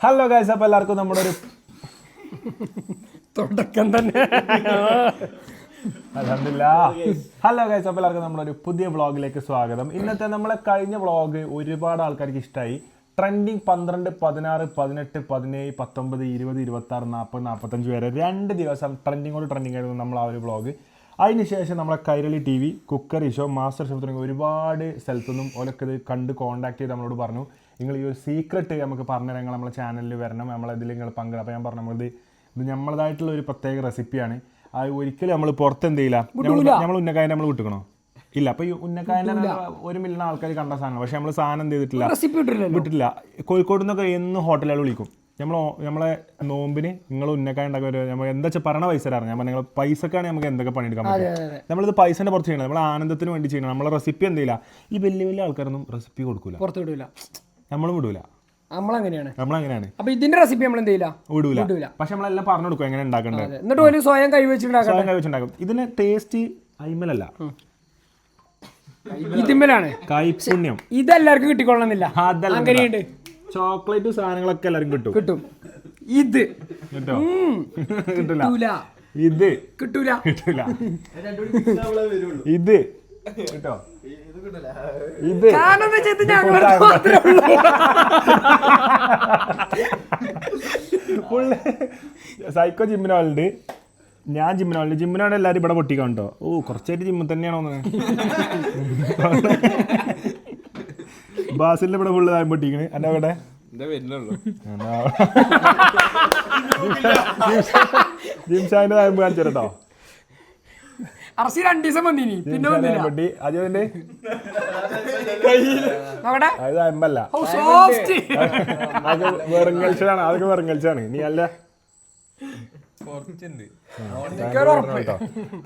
Hello guys, അപ്പോൾ എല്ലാവർക്കും നമ്മുടെ ഒരു തുടക്കം തന്നെ അൽഹംദുലില്ലാഹ്. ഹലോ ഗൈസ്, അപ്പോൾ എല്ലാവർക്കും നമ്മുടെ ഒരു പുതിയ വ്ളോഗിലേക്ക് സ്വാഗതം. ഇന്നത്തെ നമ്മളെ കഴിഞ്ഞ വ്ളോഗ് ഒരുപാട് ആൾക്കാർക്ക് ഇഷ്ടമായി. ട്രെൻഡിങ് 12, 16, 18, 17, 19, 20, 26, 40, 45 വരെ 2 ദിവസം ട്രെൻഡിങ് ആയിരുന്നു നമ്മൾ ആ ഒരു വ്ളോഗ്. അതിനുശേഷം നമ്മളെ Kairali TV, cookery show, master show തുടങ്ങി ഒരുപാട് സ്ഥലത്തുനിന്നും ഓലൊക്കെ ഇത് കണ്ട് കോൺടാക്ട് ചെയ്ത് നമ്മളോട് പറഞ്ഞു, നിങ്ങൾ ഈ ഒരു സീക്രട്ട് നമുക്ക് പറഞ്ഞു തരാം, നമ്മളെ ചാനലിൽ വരണം, നമ്മളതിൽ നിങ്ങൾ പങ്കെടുക്കാം. അപ്പോൾ ഞാൻ പറഞ്ഞു, നമ്മളിത് നമ്മളതായിട്ടുള്ള ഒരു പ്രത്യേക റെസിപ്പിയാണ്. അത് ഒരിക്കലും നമ്മൾ പുറത്ത് എന്ത് ചെയ്യില്ല, നമ്മൾ ഉന്നക്കായ നമ്മൾ വിട്ടുക്കണോ ഇല്ല. അപ്പോൾ ഈ ഉന്നക്കായ 1 മില്യൺ ആൾക്കാർ കണ്ട സാധനം, പക്ഷെ നമ്മൾ സാധനം എന്ത് ചെയ്തിട്ടില്ല, വിട്ടിട്ടില്ല. കോഴിക്കോട് നിന്നൊക്കെ എന്ന് ഹോട്ടലുകൾ വിളിക്കും, നമ്മളെ നോമ്പിന് നിങ്ങൾ ഉന്നക്കായ ഉണ്ടാക്കുക, നമ്മൾ എന്താ വെച്ചാൽ പറഞ്ഞ പൈസ തരാറ്. ഞാൻ പറഞ്ഞ പൈസക്കാണ് നമുക്ക് എന്തൊക്കെ പണിയെടുക്കാൻ പറ്റും. നമ്മളിത് പൈസേൻ്റെ പുറത്ത് ചെയ്യണം, നമ്മൾ ആനന്ദത്തിന് വേണ്ടി ചെയ്യണം. നമ്മളെ റെസിപ്പി എന്തില്ല, ഈ വലിയ ആൾക്കാരൊന്നും റെസിപ്പി കൊടുക്കൂല, പുറത്ത് വിടൂല, നമ്മളും വിടൂല. നമ്മളങ്ങനെയാണ്. അപ്പൊ ഇതിന്റെ റെസിപ്പി നമ്മൾ എന്ത് ചെയ്യില്ല, വിടൂല. പക്ഷെ നമ്മളെല്ലാം പറഞ്ഞു കൊടുക്കും എങ്ങനെ ഉണ്ടാക്കണ്ടത്. എന്നിട്ട് ഒരു സ്വയം കൈവച്ചിട്ടുണ്ടാക്കും. ഇതിന് ടേസ്റ്റ് അയിമലല്ല, ഇതിന്മേലാണ് കൈപുണ്യം. ഇതെല്ലാവർക്കും കിട്ടിക്കൊള്ളണമെന്നില്ല. അങ്ങനെയുണ്ട്. ചോക്ലേറ്റ് സാധനങ്ങളൊക്കെ എല്ലാവർക്കും കിട്ടും. ഇത് കിട്ടോ? കിട്ടില്ല. ഇത് കിട്ടൂല. ഇത് കിട്ടോ? ഇത് സൈക്കോ ജിമ്മിനോളുണ്ട്, ഞാൻ ജിമ്മിനോട് എല്ലാവരും ഇവിടെ പൊട്ടിക്കാണ്ടോ. കുറച്ചായിട്ട് ജിമ്മിൽ തന്നെയാണോ ബാസിലിന്റെ ഇവിടെ ഫുള്ള് താഴെ പൊട്ടിക്കണ്. എന്റെ അവിടെ ജിംഷാന്റെ താഴെ കാണിച്ചു കേട്ടോ. വെറുങ്ങൽച്ചാണ്, അതൊക്കെ വെറുങ്ങൽച്ചാണ്. നീ അല്ല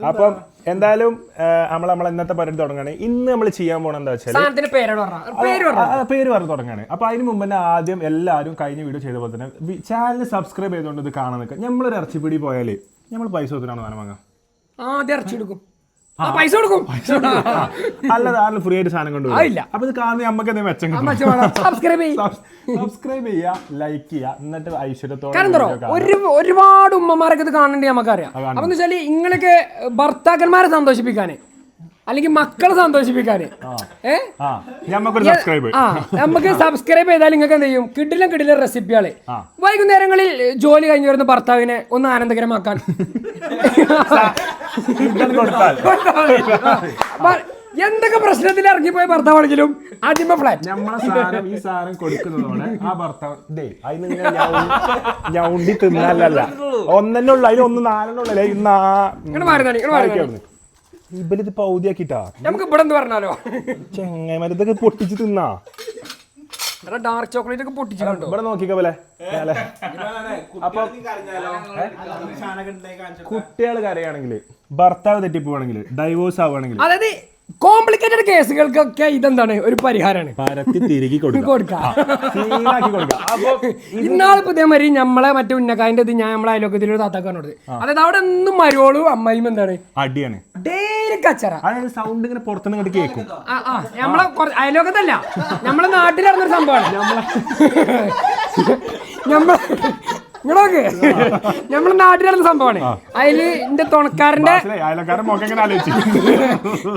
അപ്പം എന്തായാലും നമ്മളെ ഇന്നത്തെ പരിപാടി തുടങ്ങാണ്. ഇന്ന് നമ്മൾ ചെയ്യാൻ പോണ എന്താ വെച്ചാൽ പേര് പറഞ്ഞു തുടങ്ങാണ്. അപ്പൊ അതിന് മുമ്പ് തന്നെ ആദ്യം എല്ലാവരും കഴിഞ്ഞ വീഡിയോ ചെയ്ത പോലെ തന്നെ ചാനൽ സബ്സ്ക്രൈബ് ചെയ്തുകൊണ്ട് ഇത് കാണാൻ നിൽക്കുക. നമ്മളൊരു ഇറച്ചിപ്പിടി പോയാല് നമ്മൾ പൈസ കൊടുത്തിട്ടാണ് സാധനം വാങ്ങാം. പൈസ കൊടുക്കും, അല്ലാതെ ഫ്രീ ആയിട്ട് സാധനം കൊണ്ടുപോയില്ല. അപ്പൊ ഇത് കാണുന്ന നമുക്ക് എന്തെങ്കിലും മെച്ചം. സബ്സ്ക്രൈബ് ചെയ്യുക, ലൈക്ക് ചെയ്യുക, എന്നിട്ട് ഐശ്വര്യത്തോടെ. ഒരുപാട് ഉമ്മമാരൊക്കെ ഇത് കാണേണ്ടി നമുക്കറിയാം. അപ്പൊ വെച്ചാല് ഇങ്ങളൊക്കെ ഭർത്താക്കന്മാരെ സന്തോഷിപ്പിക്കാന് അല്ലെങ്കിൽ മക്കളെ സന്തോഷിപ്പിക്കാന് നമുക്ക് സബ്സ്ക്രൈബ് ചെയ്താൽ നിങ്ങൾക്ക് എന്ത് ചെയ്യും, കിടിലം റെസിപ്പികള് വൈകുന്നേരങ്ങളിൽ ജോലി കഴിഞ്ഞ് വരുന്ന ഭർത്താവിനെ ഒന്ന് ആനന്ദകരമാക്കാൻ എന്തൊക്കെ പ്രശ്നത്തിൽ ഇറങ്ങിപ്പോയ ഭർത്താവാണെങ്കിലും ആദ്യമേ ഫ്ലാറ്റ് ഈ സാധനം കൊടുക്കുന്നതോടെ ആ ഭർത്താവ് ഞൗണ്ടി തിന്നല്ല, ഒന്നെ ഉള്ളു, അതിന് 4 ഇന്ന് ഇബലിത് പൗതിയാക്കിട്ടാ നമുക്ക് ഇവിടെ എന്ത് പറഞ്ഞാലോ, ചെങ്ങന്മാരിതൊക്കെ പൊട്ടിച്ച് തിന്നാ. ഡാർക്ക് ചോക്ലേറ്റ് ഒക്കെ പൊട്ടിച്ചു കണ്ടോ, ഇവിടെ നോക്കിക്കോ പോലെ. അപ്പൊ കുട്ടികൾ കരയാണെങ്കിൽ, ഭർത്താവ് തെറ്റിപ്പോവാണെങ്കിൽ, ഡൈവോഴ്സ് ആവുകയാണെങ്കിൽ, അതായത് കോംപ്ലിക്കേറ്റഡ് കേസുകൾക്കൊക്കെ ഇതെന്താണ് ഒരു പരിഹാരമാണ്. പരത്തി തിരികെ കൊടുക്കാം. ഇന്നാളെ പുതിയമാതിരി നമ്മളെ മറ്റേ ഉന്നക്കായന്റെ ഇത് ഞാൻ നമ്മളെ അയലോക്കത്തിലൊരു താത്താക്കാനോട്, അതായത് അവിടെ ഒന്നും മരുവോളും അമ്മയും എന്താണ് അടിയാണ്, ഡെയിലി കച്ചറ. അതായത് സൗണ്ട് ഇങ്ങനെ പുറത്തുനിന്ന് ഇങ്ങോട്ട് കേൾക്കും. നമ്മളെ അയലോക്കത്തല്ല, നമ്മളെ നാട്ടിലിറങ്ങുന്നൊരു സംഭവമാണ്. നമ്മളെ നാട്ടിലിറങ്ങുന്ന സംഭവമാണ്. അതില് എന്റെ തുണക്കാരന്റെ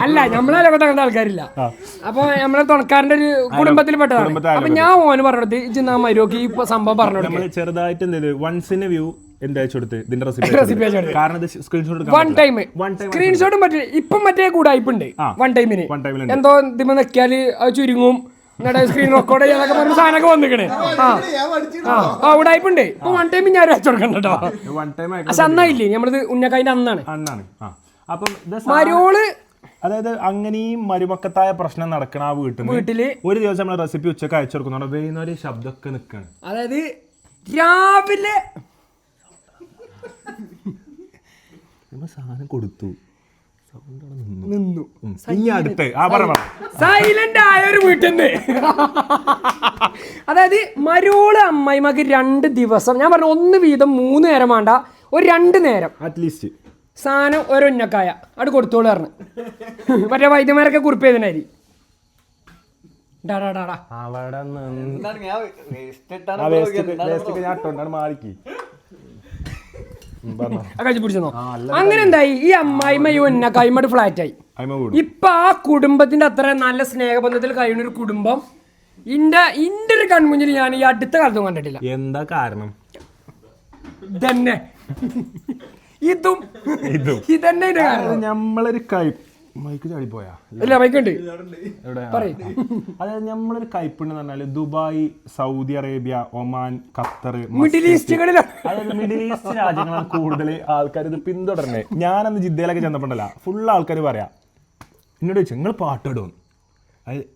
അല്ല, നമ്മളെ അയലോക്കത്ത് അങ്ങനത്തെ ആൾക്കാരില്ല. അപ്പൊ നമ്മളെ തുണക്കാരന്റെ ഒരു കുടുംബത്തിൽ പെട്ടതാണ്. അപ്പൊ ഞാൻ ഓന് പറഞ്ഞത് ഇജ്ജ് മരുവോക്ക് ഈ സംഭവം പറഞ്ഞു ചെറുതായിട്ട് വൺസിന് വ്യൂ സ്ക്രീൻഷോട്ടും പറ്റില്ല. ഇപ്പം മറ്റേ കൂടായ്പുണ്ട് വൺ ടൈമിന്, എന്തോ ഇതിമ നെക്കിയാല് അത് ചുരുങ്ങും, സ്ക്രീൻ റെക്കോർഡ് ചെയ്യാനൊക്കെ പറഞ്ഞ സാധനമൊക്കെ വന്നിക്കണേ. ഉടായ്പുണ്ട്. ഇപ്പൊ വൺ ടൈം ഞാൻ അയച്ചു കൊടുക്കണ്ട കേട്ടോ. പക്ഷെ അന്നായില്ലേ നമ്മളിത് ഉന്നക്കായന്റെ അന്നാണ്. മരോള് അതായത് അങ്ങനെയും മരുമക്കത്തായ പ്രശ്നം നടക്കണ ആ വീട്ടില് ഒരു ദിവസം നമ്മളെ റെസിപ്പി ഉച്ചക്ക് അയച്ചു കൊടുക്കുന്നുണ്ട്. വൈകുന്നേരം ശബ്ദമൊക്കെ നിൽക്കാണ്. അതായത് രാവിലെ സാധനം കൊടുത്തു, നിന്നു സൈലന്റ് ആയ ഒരു വീട്ടിന്ന്. അതായത് മരോള് അമ്മായിമാക്ക് 2 ദിവസം, ഞാൻ പറഞ്ഞു 1 വീതം 3 നേരം വേണ്ട, ഒരു 2 നേരം അറ്റ്ലീസ്റ്റ് സാധനം ഒരു ഉന്നക്കായ അവിടെ കൊടുത്തോളൂ പറഞ്ഞു. മറ്റേ വൈദ്യന്മാരൊക്കെ കുറിപ്പ് ചെയ്തനായി. അവിടെ വേസ്റ്റ് ഞാൻ ഇട്ടോണ്ടാണ് മാറിക്ക് കഴിച്ചു പിടിച്ചോ. അങ്ങനെ എന്തായി ഈ അമ്മായിമ്മയും എന്നെ കൈമട് ഫ്ലാറ്റ് ആയി. ഇപ്പൊ ആ കുടുംബത്തിന്റെ അത്ര നല്ല സ്നേഹബന്ധത്തിൽ കഴിയുന്ന ഒരു കുടുംബം ഇന്റെ ഒരു കൺമുന്നിൽ ഞാൻ ഈ അടുത്ത കാലത്തും കണ്ടിട്ടില്ല. എന്താ കാരണം? ഇതന്നെ ഇതന്നെ നമ്മളൊരു മൈക്ക് ചാടിപ്പോയാ ഇല്ല മൈക്കുണ്ട്. അതായത് നമ്മളൊരു കയ്പുണ്ട് പറഞ്ഞാല് Dubai, Saudi Arabia, Oman, Qatar, middle ഈസ്റ്റുകളിൽ, അതായത് മിഡിൽ ഈസ്റ്റ് രാജ്യങ്ങളാണ് കൂടുതൽ ആൾക്കാർ ഇത് പിന്തുടരണേ. ഞാനന്ന് ജിദ്ദയിലൊക്കെ ചെന്നപ്പോണ്ടല്ല ഫുൾ ആൾക്കാർ പറയാ എന്നോട് ചോദിച്ചു നിങ്ങൾ പാട്ടിടും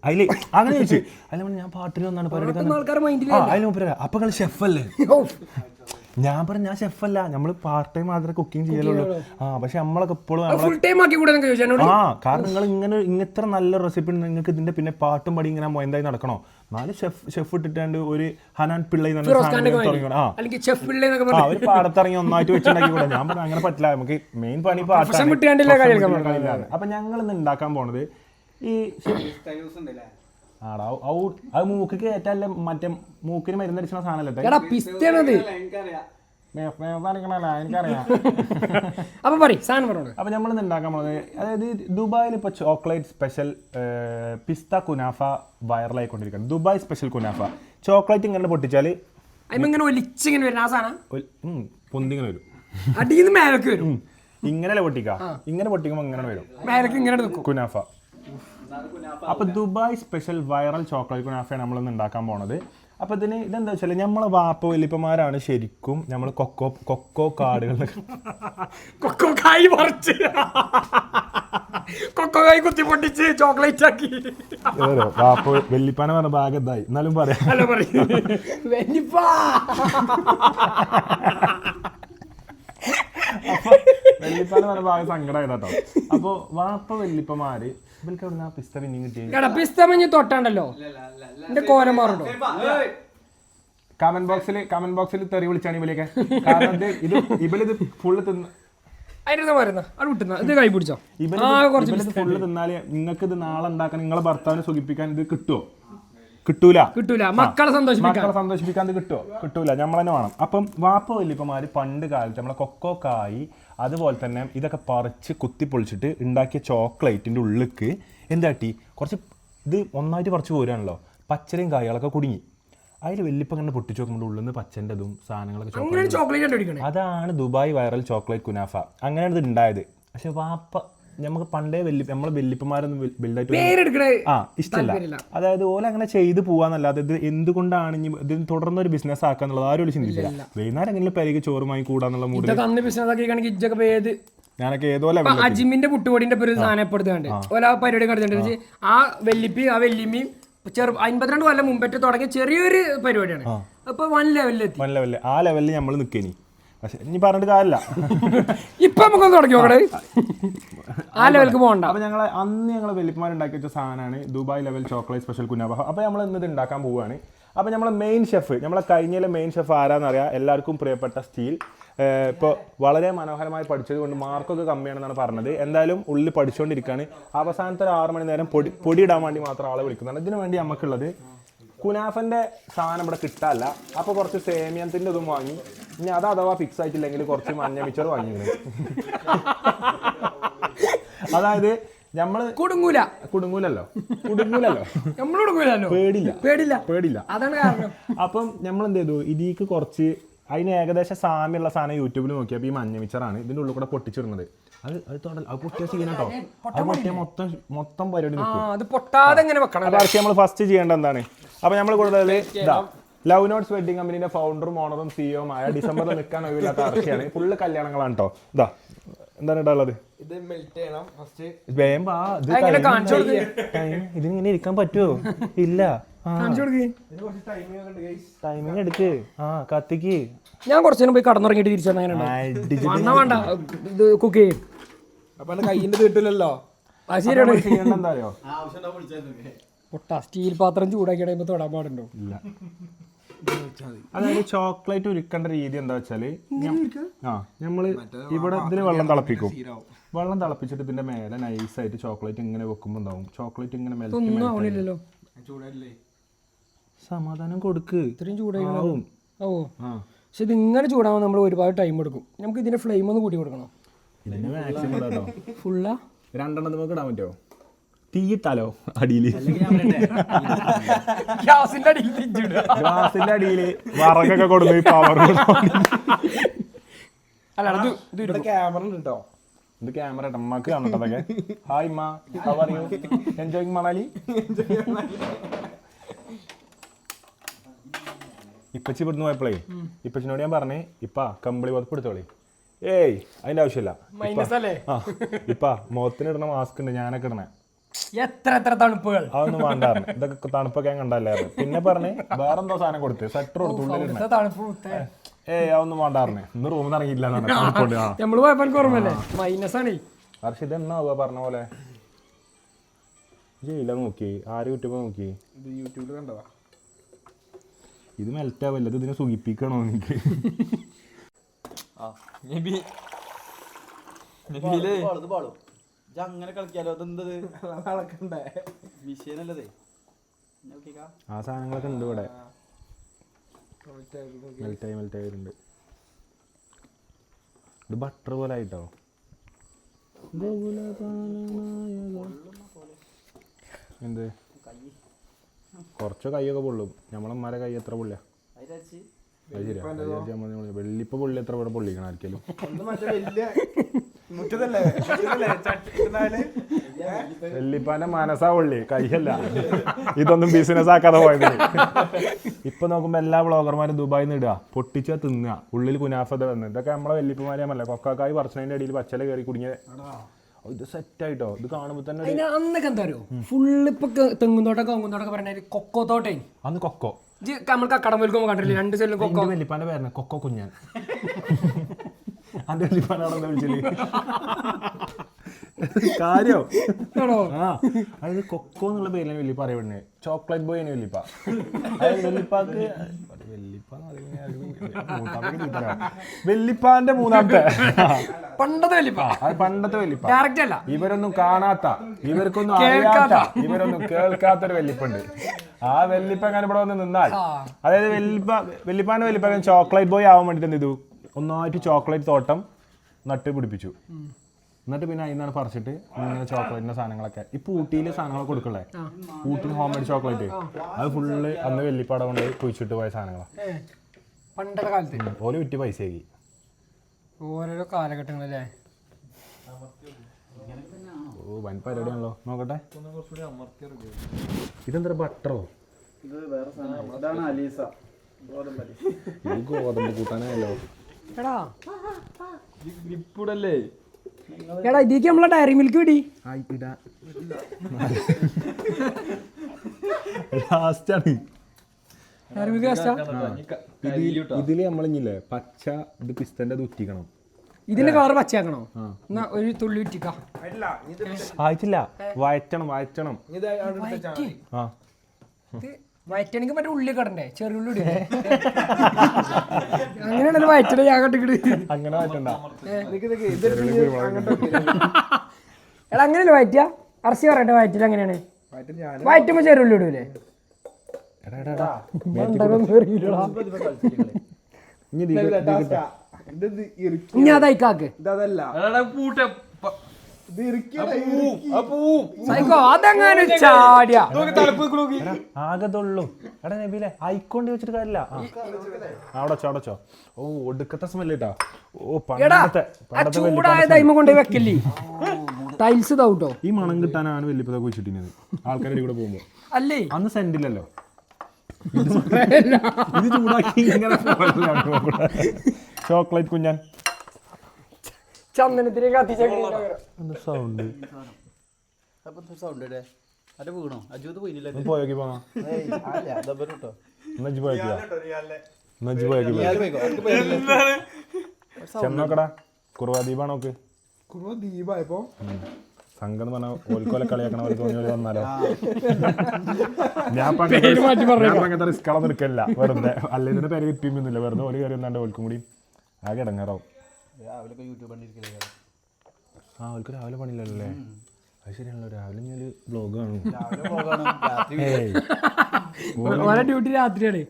അതില് അങ്ങനെ ചോദിച്ചു. അതിൽ ഞാൻ പാട്ടിന് വന്നാണ് പരിപാടി. അപ്പൊ നിങ്ങൾ ഷെഫല്ലേ? ഞാൻ പറഞ്ഞു ഞാൻ ഷെഫല്ല, നമ്മള് പാർട്ട് ടൈം മാത്രമേ കുക്കിംഗ് ചെയ്യലുള്ളൂ. പക്ഷെ നമ്മളൊക്കെ ഇപ്പോഴും കാരണം നിങ്ങൾ ഇങ്ങനത്തെ നല്ല റെസിപ്പി ഉണ്ട്, നിങ്ങൾക്ക് ഇതിന്റെ പിന്നെ പാട്ടും പടി ഇങ്ങനെ മൊയന്തായി നടക്കണോ? നാല് ഷെഫ് ഇട്ടിട്ടാണ്ട് ഒരു ഹനാൻ പിള്ളை ഒരു പാടത്തിറങ്ങി ഒന്നായിട്ട് വെച്ചിട്ടുണ്ടാക്കി കൂടെ. ഞാൻ പറഞ്ഞു അങ്ങനെ പറ്റില്ല, നമുക്ക് മെയിൻ പണി പാട്ടാണ്. അപ്പൊ ഞങ്ങൾ ഇന്ന് ഉണ്ടാക്കാൻ പോണത് ഈ അത് മൂക്ക് കയറ്റല്ലേ, മറ്റേ മൂക്കിന് മരുന്നടിച്ച സാധനല്ലേ അപ്പൊ നമ്മൾ ഉണ്ടാക്കാൻ പോകുന്നത്. അതായത് ദുബായിൽ ഇപ്പൊ ചോക്ലേറ്റ് സ്പെഷ്യൽ പിസ്ത കുനാഫ വൈറലായിക്കൊണ്ടിരിക്കുകയാണ്. ദുബായ് സ്പെഷ്യൽ കുനാഫ ചോക്ലേറ്റ് ഇങ്ങനെ പൊട്ടിച്ചാല് പൊന്തിങ്ങനെ വരും, ഇങ്ങനെയല്ലേ പൊട്ടിക്ക, ഇങ്ങനെ പൊട്ടിക്കുമ്പോ ഇങ്ങനെ വരും കുനാഫ. അപ്പൊ ദുബായ് സ്പെഷ്യൽ വൈറൽ ചോക്ലേറ്റ് കുനാഫയാണ് നമ്മളിന്ന് ഉണ്ടാക്കാൻ പോണത്. അപ്പൊ ഇതെന്താ വെച്ചാൽ നമ്മളെ വാപ്പ വലിയപ്പന്മാരാണ് ശരിക്കും നമ്മൾ കൊക്കോ കാടുകൾ കൊക്കോക്കായി പറിച്ച് കൊക്കോക്കായി കുത്തി പൊട്ടിച്ച് ചോക്ലേറ്റ് ആക്കി വാപ്പ വെല്ലിപ്പാനെ പറഞ്ഞ ഭാഗം എന്തായി എന്നാലും പറയാം. വെല്ലിപ്പാനെ പറഞ്ഞ ഭാഗം സങ്കടമായിട്ടോ. അപ്പൊ വാപ്പ വെല്ലിപ്പമാര് പിസ്ത പിന്നെയും കിട്ടിയ പിസ്ത മഞ്ഞ് തൊട്ടാണ്ടല്ലോ എന്റെ കോലം മാറുണ്ടോ? കമന്റ് ബോക്സിൽ തെറി വിളിച്ചാണ് ഇവലൊക്കെ. കാരണം ഇവലിത് ഫുള്ള് തിന്ന് ഫുള്ള് തിന്നാല് നിങ്ങൾക്ക് ഇത് നാളെ ഉണ്ടാക്കാൻ നിങ്ങളെ ഭർത്താവിനെ സുഖിപ്പിക്കാൻ ഇത് കിട്ടൂല. മക്കളെ സന്തോഷിപ്പിക്കാൻ ഇത് കിട്ടൂല. നമ്മൾ തന്നെ വേണം. അപ്പം വാപ്പ വല്യപ്പന്മാര് പണ്ട് കാലത്ത് നമ്മളെ കൊക്കോക്കായി അതുപോലെ തന്നെ ഇതൊക്കെ പറിച്ച് കുത്തിപ്പൊളിച്ചിട്ട് ഉണ്ടാക്കിയ ചോക്ലേറ്റിന്റെ ഉള്ളിക്ക് എന്താട്ടി കുറച്ച് ഇത് ഒന്നായിട്ട് പറിച്ച് പോരാണല്ലോ, പച്ചരയും കായകളൊക്കെ കുടുങ്ങി. അതിൽ വലിപ്പം കണ്ട് പൊട്ടിച്ച് നോക്കുമ്പോൾ ഉള്ളിൽ നിന്ന് പച്ചൻ്റെ ഇതും സാധനങ്ങളൊക്കെ. അതാണ് ദുബായ് വൈറൽ ചോക്ലേറ്റ് കുനാഫ. അങ്ങനെയാണ് ഇത് ഉണ്ടായത്. പക്ഷെ വാപ്പ നമുക്ക് പണ്ടേ നമ്മളെ വെല്ലിപ്പന്മാരൊന്നും വലുതായിട്ട് ഇഷ്ടമല്ല. അതായത് ഓല അങ്ങനെ ചെയ്ത് പോവാന്നല്ലാതെ ഇത് എന്തുകൊണ്ടാണ് ഇനി ഇതിന് തുടർന്നൊരു ബിസിനസ് ആക്കാന്നുള്ളത് ആരും ഒരു ചിന്തിച്ചില്ല. വൈകുന്നേരം എങ്ങനെ പരിക്ക് ചോറുമായി കൂടാന്നുള്ള മൂഡ് ഞാനൊക്കെ ഏതോലെ അജിമിന്റെ പുട്ടുപൊടിന്റെ ഒരു സാധനം എപ്പെടുത്തുണ്ട് പരിപാടി കണ്ടിട്ടുണ്ട്. ആ വെല്ലിമ്മയും 52 കൊല്ലം മുമ്പേറ്റ് തുടങ്ങിയ ചെറിയൊരു പരിപാടിയാണ്. അപ്പൊ വൺ ലെവലിൽ ആ ലെവലിൽ നമ്മൾ നിൽക്കേനി. പക്ഷെ ഇനി പറഞ്ഞിട്ട് കാര്യമില്ല, ഇപ്പൊ നമുക്കൊന്ന് തുടങ്ങി നോക്കണേ, ആ ലെവലിലേക്ക് പോകണ്ട. അപ്പൊ ഞങ്ങളെ വെല്ലിപ്പന്മാരുണ്ടാക്കി വെച്ച സാധനമാണ് Dubai level chocolate special kunafa. അപ്പൊ നമ്മൾ ഇന്നത് ഉണ്ടാക്കാൻ പോവുകയാണ്. അപ്പൊ നമ്മളെ മെയിൻ ഷെഫ്, നമ്മളെ കഴിഞ്ഞിലെ മെയിൻ ഷെഫ് ആരാന്നറിയാം, എല്ലാവർക്കും പ്രിയപ്പെട്ട സ്റ്റീൽ. ഇപ്പോൾ വളരെ മനോഹരമായി പഠിച്ചത് കൊണ്ട് മാർക്കൊക്കെ കമ്മിയാണെന്നാണ് പറഞ്ഞത്. എന്തായാലും ഉള്ളിൽ പഠിച്ചുകൊണ്ടിരിക്കുകയാണ്. അവസാനത്തെ ഒരു 6 മണി നേരം പൊടി ഇടാൻ വേണ്ടി മാത്രം ആളെ വിളിക്കുന്നതാണ്. ഇതിനു വേണ്ടി നമുക്കുള്ളത് കുനാഫന്റെ സാധനം ഇവിടെ കിട്ടാല്ല. അപ്പോൾ കുറച്ച് സേമിയത്തിൻ്റെ ഇതും വാങ്ങി. ഇനി അത് അഥവാ ഫിക്സ് ആയിട്ടില്ലെങ്കിൽ കുറച്ച് മഞ്ഞ മിച്ചർ വാങ്ങിയിരുന്നു. അതായത് നമ്മള് കുടുങ്ങൂലല്ലോ പേടില്ല. അതാണ് കാരണം. അപ്പം നമ്മൾ എന്ത് ചെയ്തു, ഇതിക്ക് കുറച്ച് അതിന് ഏകദേശം സാമ്യമുള്ള സാധനം യൂട്യൂബിൽ നോക്കിയപ്പോൾ ഈ മഞ്ഞ മിച്ചറാണ് ഇതിൻ്റെ ഉള്ളിൽ കൂടെ പൊട്ടിച്ചിടുന്നത്. അത് പൊട്ടിയ സീനട്ടോ, അത് പൊട്ടിയ മൊത്തം പരിപാടി നിൽക്കും. നമ്മൾ ഫസ്റ്റ് ചെയ്യേണ്ട എന്താണ്, അപ്പൊ നമ്മൾ കൂടുതൽ ലവ് നോട്ട്സ് വെഡിങ് കമ്പനിയുടെ ഫൗണ്ടറും ഓണറും സിഇഒമായ ഡിസംബറിൽ നിൽക്കാൻ ഒഴിവില്ലാത്ത ആർച്ചയാണ്. ഫുള്ള് കല്യാണങ്ങളാണ് കേട്ടോ. ഇതാ എന്താണ് ഇടാനുള്ളത്, ഇതിങ്ങനെ ഇരിക്കാൻ പറ്റുമോ? ഇല്ല, ടൈമിങ് എടുക്ക്, കത്തിക്ക്. ഞാൻ കുറച്ചു പോയി കടന്നുറങ്ങിട്ട് തിരിച്ചു കുക്ക് ചെയ്യും. കയ്യിന്റെ തീട്ടില്ലല്ലോ. സ്റ്റീൽ പാത്രം ചൂടാക്കി തൊടാൻ പാടുണ്ടോ? ഇല്ല. അതായത് ചോക്ലേറ്റ് ഉരുക്കേണ്ട രീതി എന്താ വെച്ചാല്, നമ്മള് ഇവിടെ ഇതിന് വെള്ളം തിളപ്പിക്കും. വെള്ളം തിളപ്പിച്ചിട്ട് ഇതിന്റെ മേലെ നൈസായിട്ട് ചോക്ലേറ്റ് ഇങ്ങനെ വെക്കുമ്പോ ഉണ്ടാവും ചോക്ലേറ്റ് ഇങ്ങനെ ചൂടല്ലേ സമാധാനം കൊടുക്ക്. ഇത്രയും ചൂടായി ആവും. ഓ പക്ഷെ ഇത് ഇങ്ങനെ ചൂടാവാൻ നമ്മൾ ഒരുപാട് ടൈം എടുക്കും. നമുക്ക് ഇതിന്റെ ഫ്ലെയിം ഒന്ന് കൂട്ടി കൊടുക്കണം. ഇതിന് മാക്സിമം ഇടാട്ടോ. ഫുള്ളാ 2 നമുക്ക് ഇടാൻ പറ്റുമോ? തീയിട്ടാലോ അടിയില്? ഗ്യാസിന്റെ അടിയിൽ തിരിച്ചിടുക. ഗ്ലാസിന്റെ അടിയില് വറകൊക്കെ കൊടുക്കും ഈ പവർ. അല്ല ഇത് ക്യാമറ ഉണ്ട് കേട്ടോ. ഇത് ക്യാമറ അമ്മക്ക് കാണട്ടതൊക്കെ. Hi ma, how are you? Enjoying Manali? ഇപ്പച്ചി ഇവിടുന്ന് പോയപ്പോഴേ ഇപ്പച്ചിനോട് ഞാൻ പറഞ്ഞേ കമ്പിളി പുതപ്പ് എടുത്തോളി. ഏയ് അതിന്റെ ആവശ്യമില്ല. മൈനസ് അല്ലേ? ആ മുഖത്തിന് ഇടുന്ന മാസ്ക് ഉണ്ട് ഞാനൊക്കെ ഇടണേ. എത്ര തണുപ്പുകൾ. അതൊന്നും വേണ്ടായിരുന്നു. ഇതൊക്കെ തണുപ്പൊക്കെ ഞാൻ കണ്ടല്ലായിരുന്നു. പിന്നെ പറഞ്ഞ് വേറെന്തോ സാധനം കൊടുത്ത് സ്വെറ്റർ കൊടുത്തു ഉള്ളിലിടണേ. തണുപ്പ് ഏയ് അതൊന്നും വേണ്ടായിരുന്നേ. ഇന്ന് റൂമിൽ ഇറങ്ങിയില്ല. നമ്മള് പോയപ്പോ ഓർമ്മല്ലേ? മൈനസ് ആണ്. പക്ഷെ ഇതെന്നാവുക പറഞ്ഞ പോലെ ജയില നോക്കി ആര് യൂട്യൂബ് നോക്കി ഇത് യൂട്യൂബിൽ കണ്ടതാ. ഇത് മെൽറ്റ് ആവില്ല. ഇത് ഇതിനെ സുഖിപ്പിക്കണോ എനിക്ക്? അങ്ങനെ കളിക്കാലോ. അതെന്തത് നടക്കണ്ടേ വിഷയനല്ലതേ. ആ സാധനങ്ങളൊക്കെ ഉണ്ട് ഇവിടെ. മെൽറ്റായി വരുന്നുണ്ട്. ഇത് ബട്ടർ പോലെ ആയിട്ടോ. എന്ത് കുറച്ച് കൈയൊക്കെ പൊള്ളും. നമ്മളമ്മമാരെ കൈ എത്ര പൊള്ളിയ? അത് ശരിയാ. വെള്ളിപ്പ പൊള്ളി എത്ര ഇവിടെ പൊള്ളിക്കണം ആർക്കെങ്കിലും? വെള്ളിപ്പാന്റെ മനസ്സാ പൊള്ളി, കൈയല്ല. ഇതൊന്നും ബിസിനസ് ആക്കാതെ പോയത്. ഇപ്പൊ നോക്കുമ്പോ എല്ലാ വ്ളോഗർമാരും ദുബായിൽ നിന്ന് ഇടുക, പൊട്ടിച്ചാ തിന്നുക, ഉള്ളിൽ കുനാഫത വന്ന്. ഇതൊക്കെ നമ്മളെ വെള്ളിപ്പമാരിയാമല്ലേ കൊക്കാക്കായി പറിച്ചതിന്റെ അടിയിൽ പച്ചല കയറി കുടുങ്ങിയ. ഇത് സെറ്റ് ആയിട്ടോ. ഇത് കാണുമ്പോ തന്നെ അന്നൊക്കെ എന്താ ഫുള്ള് ഇപ്പൊ തെങ്ങുന്തോട്ടം കവുങ്ങുന്തോട്ടൊക്കെ പറഞ്ഞ കൊക്കോ തോട്ടേ. അന്ന് കൊക്കോ നമ്മൾ കക്കടം വിൽക്കുമ്പോ കണ്ടില്ലേ 2 സൈഡിലും കൊക്കോ. വെള്ളിപ്പാന്റെ പേരാണ് കൊക്കോ കുഞ്ഞാൻ. അന്റെ വെള്ളിപ്പാനാണെന്ന് വിളിച്ചില്ലേ കാര്യോ? ആ അതായത് കൊക്കോ എന്നുള്ള പേരിലാണ് വെള്ളിപ്പ അറിയപ്പെടുന്നത്. ചോക്ലേറ്റ് ബോയ് ആണ് വെള്ളിപ്പ. അതായത് വെള്ളിപ്പാക്ക് വെള്ളിപ്പാന്റെ മൂന്നാമത്തെ പണ്ടത്തെ വെള്ളിപ്പ. അത് പണ്ടത്തെ വെള്ളിപ്പ. ഡയറക്റ്റ് അല്ല. ഇവരൊന്നും കാണാത്ത, ഇവർക്കൊന്നും അറിയാത്ത, ഇവരൊന്നും കേൾക്കാത്തൊരു വെള്ളിപ്പുണ്ട്. ആ വെള്ളിപ്പ അങ്ങനെ ഇവിടെ വന്ന് നിന്നാൽ, അതായത് വെള്ളിപ്പാന്റെ വെള്ളിപ്പ ചോക്ലേറ്റ് ബോയ് ആവാൻ വേണ്ടിട്ട് എന്ത് ചെയ്തു? ഒന്നായിട്ട് ചോക്ലേറ്റ് തോട്ടം നട്ട് പിടിപ്പിച്ചു. എന്നിട്ട് പിന്നെ അതിൽ നിന്നാണ് പറിച്ചിട്ട് ഇങ്ങനെ ചോക്ലേറ്റിന്റെ സാധനങ്ങളൊക്കെ ഇപ്പൊ ഊട്ടിയിലെ സാധനങ്ങൾ കൊടുക്കല്ലേ. ഊട്ടിയിൽ ഹോം മെയ്ഡ് ചോക്ലേറ്റ് അത് ഫുള്ള് അന്ന് വെള്ളിപ്പാട കൊണ്ട് കുഴിച്ചിട്ട് പോയ സാധനങ്ങളാണ്. പണ്ടത്തെ കാലത്ത് ഓരോ വിറ്റ് പൈസയാക്കി. ഓരോരോ കാലഘട്ടങ്ങളല്ലേ. ഓ വൻ പരിപാടിയാണല്ലോ. നോക്കട്ടെ, ഇതെന്താ ബട്ടറോ? ഇത് വേറെ സാധനം. ഇതാണ് അലീസ ഈ ഗോതമ്പ് കൂട്ടാനല്ലോ. എടാ ഗ്രിപ്പൂടല്ലേ? എടാ ഇതിലേക്ക് നമ്മളെ ഡയറി മിൽക്ക് പിടി. ലാസ്റ്റാണ് ഡയറി മിൽക്ക് ലാസ്റ്റാ. ഇതില് നമ്മളില്ലേ പച്ച ഇത് പിസ്തന്റെ അത് ഉറ്റിക്കണം. ഇതിന്റെ കളർ പച്ചയാക്കണോ? എന്നാ ഒരു തുള്ളി ഉറ്റിക്കാം. ആയിട്ടില്ല, വയറ്റണം. ആ വയറ്റണെങ്കിൽ മറ്റേ ഉള്ളി കടണ്ടേ? ചെറിയ ഉള്ളി ഇടേ. അങ്ങനെയാണല്ലോ വയറ്റണ. ഞാൻ കണ്ടിട്ട് അങ്ങനെ വയറ്റണ്ട. എടാ അങ്ങനെയല്ലേ വയറ്റ? അറസി പറയട്ടെ, വയറ്റിൽ അങ്ങനെയാണ്. വയറ്റുമ്പോ ചെറിയ ഉള്ളി ഇടൂലേ? ഇനി അതയക്കാക്ക്. അതെങ്ങനെ ചാടിയ ആകത്തുള്ളൂ. എടാ നബീലെ ആയിക്കൊണ്ട് വെച്ചിട്ട് കാര്യമില്ല. അടച്ചോ. ഓ ഒടുക്കത്തെ സ്മെല്ല് കേട്ടാ. ഓ ചൂടായ ടൈം കൊണ്ട് വെക്കല്ലേ ടൈൽസ് ഇതാവട്ടോ. ഈ മണം കിട്ടാനാണ് വെല്ലിപ്പതൊക്കെ വെച്ചിട്ടിരുന്നത് ആൾക്കാരുടെ കൂടെ പോകുമ്പോ. അല്ലേ അന്ന് സെന്റില്ലല്ലോ. ഇത് ചൂടാക്കി ഇങ്ങനെ ചോക്ലേറ്റ് കുഞ്ഞാൻ ചന്ദനത്തിന് കത്തിച്ച സൗണ്ട് സൗണ്ട് അത് വീണോ? അജൂത് പോയില്ല. പോയോക്കി പോകാം. ചെന്നോക്കടാ കുറുവാദ്വീപാ നോക്ക്. കുറുവാദ്വീപായപ്പോ സംഘം പറഞ്ഞ ഓൽക്കോലെ കളിയാക്കണ പോലെ തോന്നി വന്നാലോ. ഞാൻ അങ്ങനത്തെ റിസ്ക് കളൊന്നും എടുക്കല്ല വെറുതെ. അല്ല ഇതിന്റെ പേര് കിട്ടിയൊന്നുമില്ല. വെറുതെ ഒരു കാര്യം എന്താണ്ട് ഓൽക്കും കൂടി ആകെ ഇടങ്ങാറാവും. രാവിലെ യൂട്യൂബ് ആ ഓൽക്ക് രാവിലെ പണിയില്ലല്ലേ. അത് ശരിയാണല്ലോ രാവിലെ ഞാൻ ബ്ലോഗ് കാണും രാവിലെ പോകാണ് രാത്രി ഓരോ ഡ്യൂട്ടി രാത്രിയാണ്.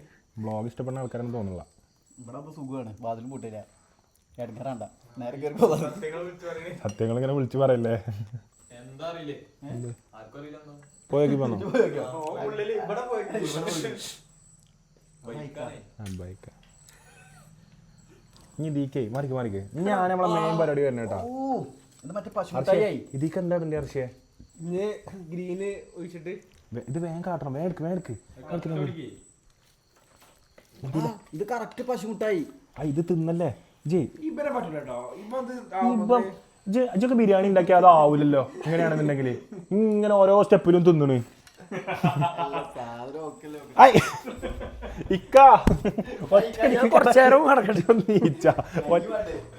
ബ്ലോഗ് ഇഷ്ടപ്പെടുന്ന ആൾക്കാരെന്ന് തോന്നില്ല. ഇവിടെ അപ്പോൾ സുഖമാണ്, വാതിലും പൂട്ടില്ല, ഇടങ്ങാറണ്ട, നേരെ കയറി പോകാം. സത്യങ്ങൾ ഇങ്ങനെ വിളിച്ചു പറയല്ലേ. പോയേക്ക് പോന്നോ ബൈക്ക ഇനി ദീക്കേ മാറിക്ക് ഞാൻ നമ്മളെ മെയിൻ പരിപാടി വരണ കേട്ടാ. മറ്റേ പശുത്തായി ഇതിക്ക് എന്താണ് എൻ്റെ അർച്ചയെ ഇനി ഗ്രീന് ഒഴിച്ചിട്ട് ഇത് വേഗം കാട്ടണം. വേഗം ഇത് കറക്റ്റ് പശുമുട്ടായി. ഇത് തിന്നല്ലേ ജയ്. ഇവരെ പറ്റില്ല കേട്ടോ. ഇപ്പം ഇജൊക്കെ ബിരിയാണി ഉണ്ടാക്കിയാൽ അത് ആവൂലല്ലോ. ഇങ്ങനെയാണെന്നുണ്ടെങ്കിൽ ഇങ്ങനെ ഓരോ സ്റ്റെപ്പിലും തിന്നണ്.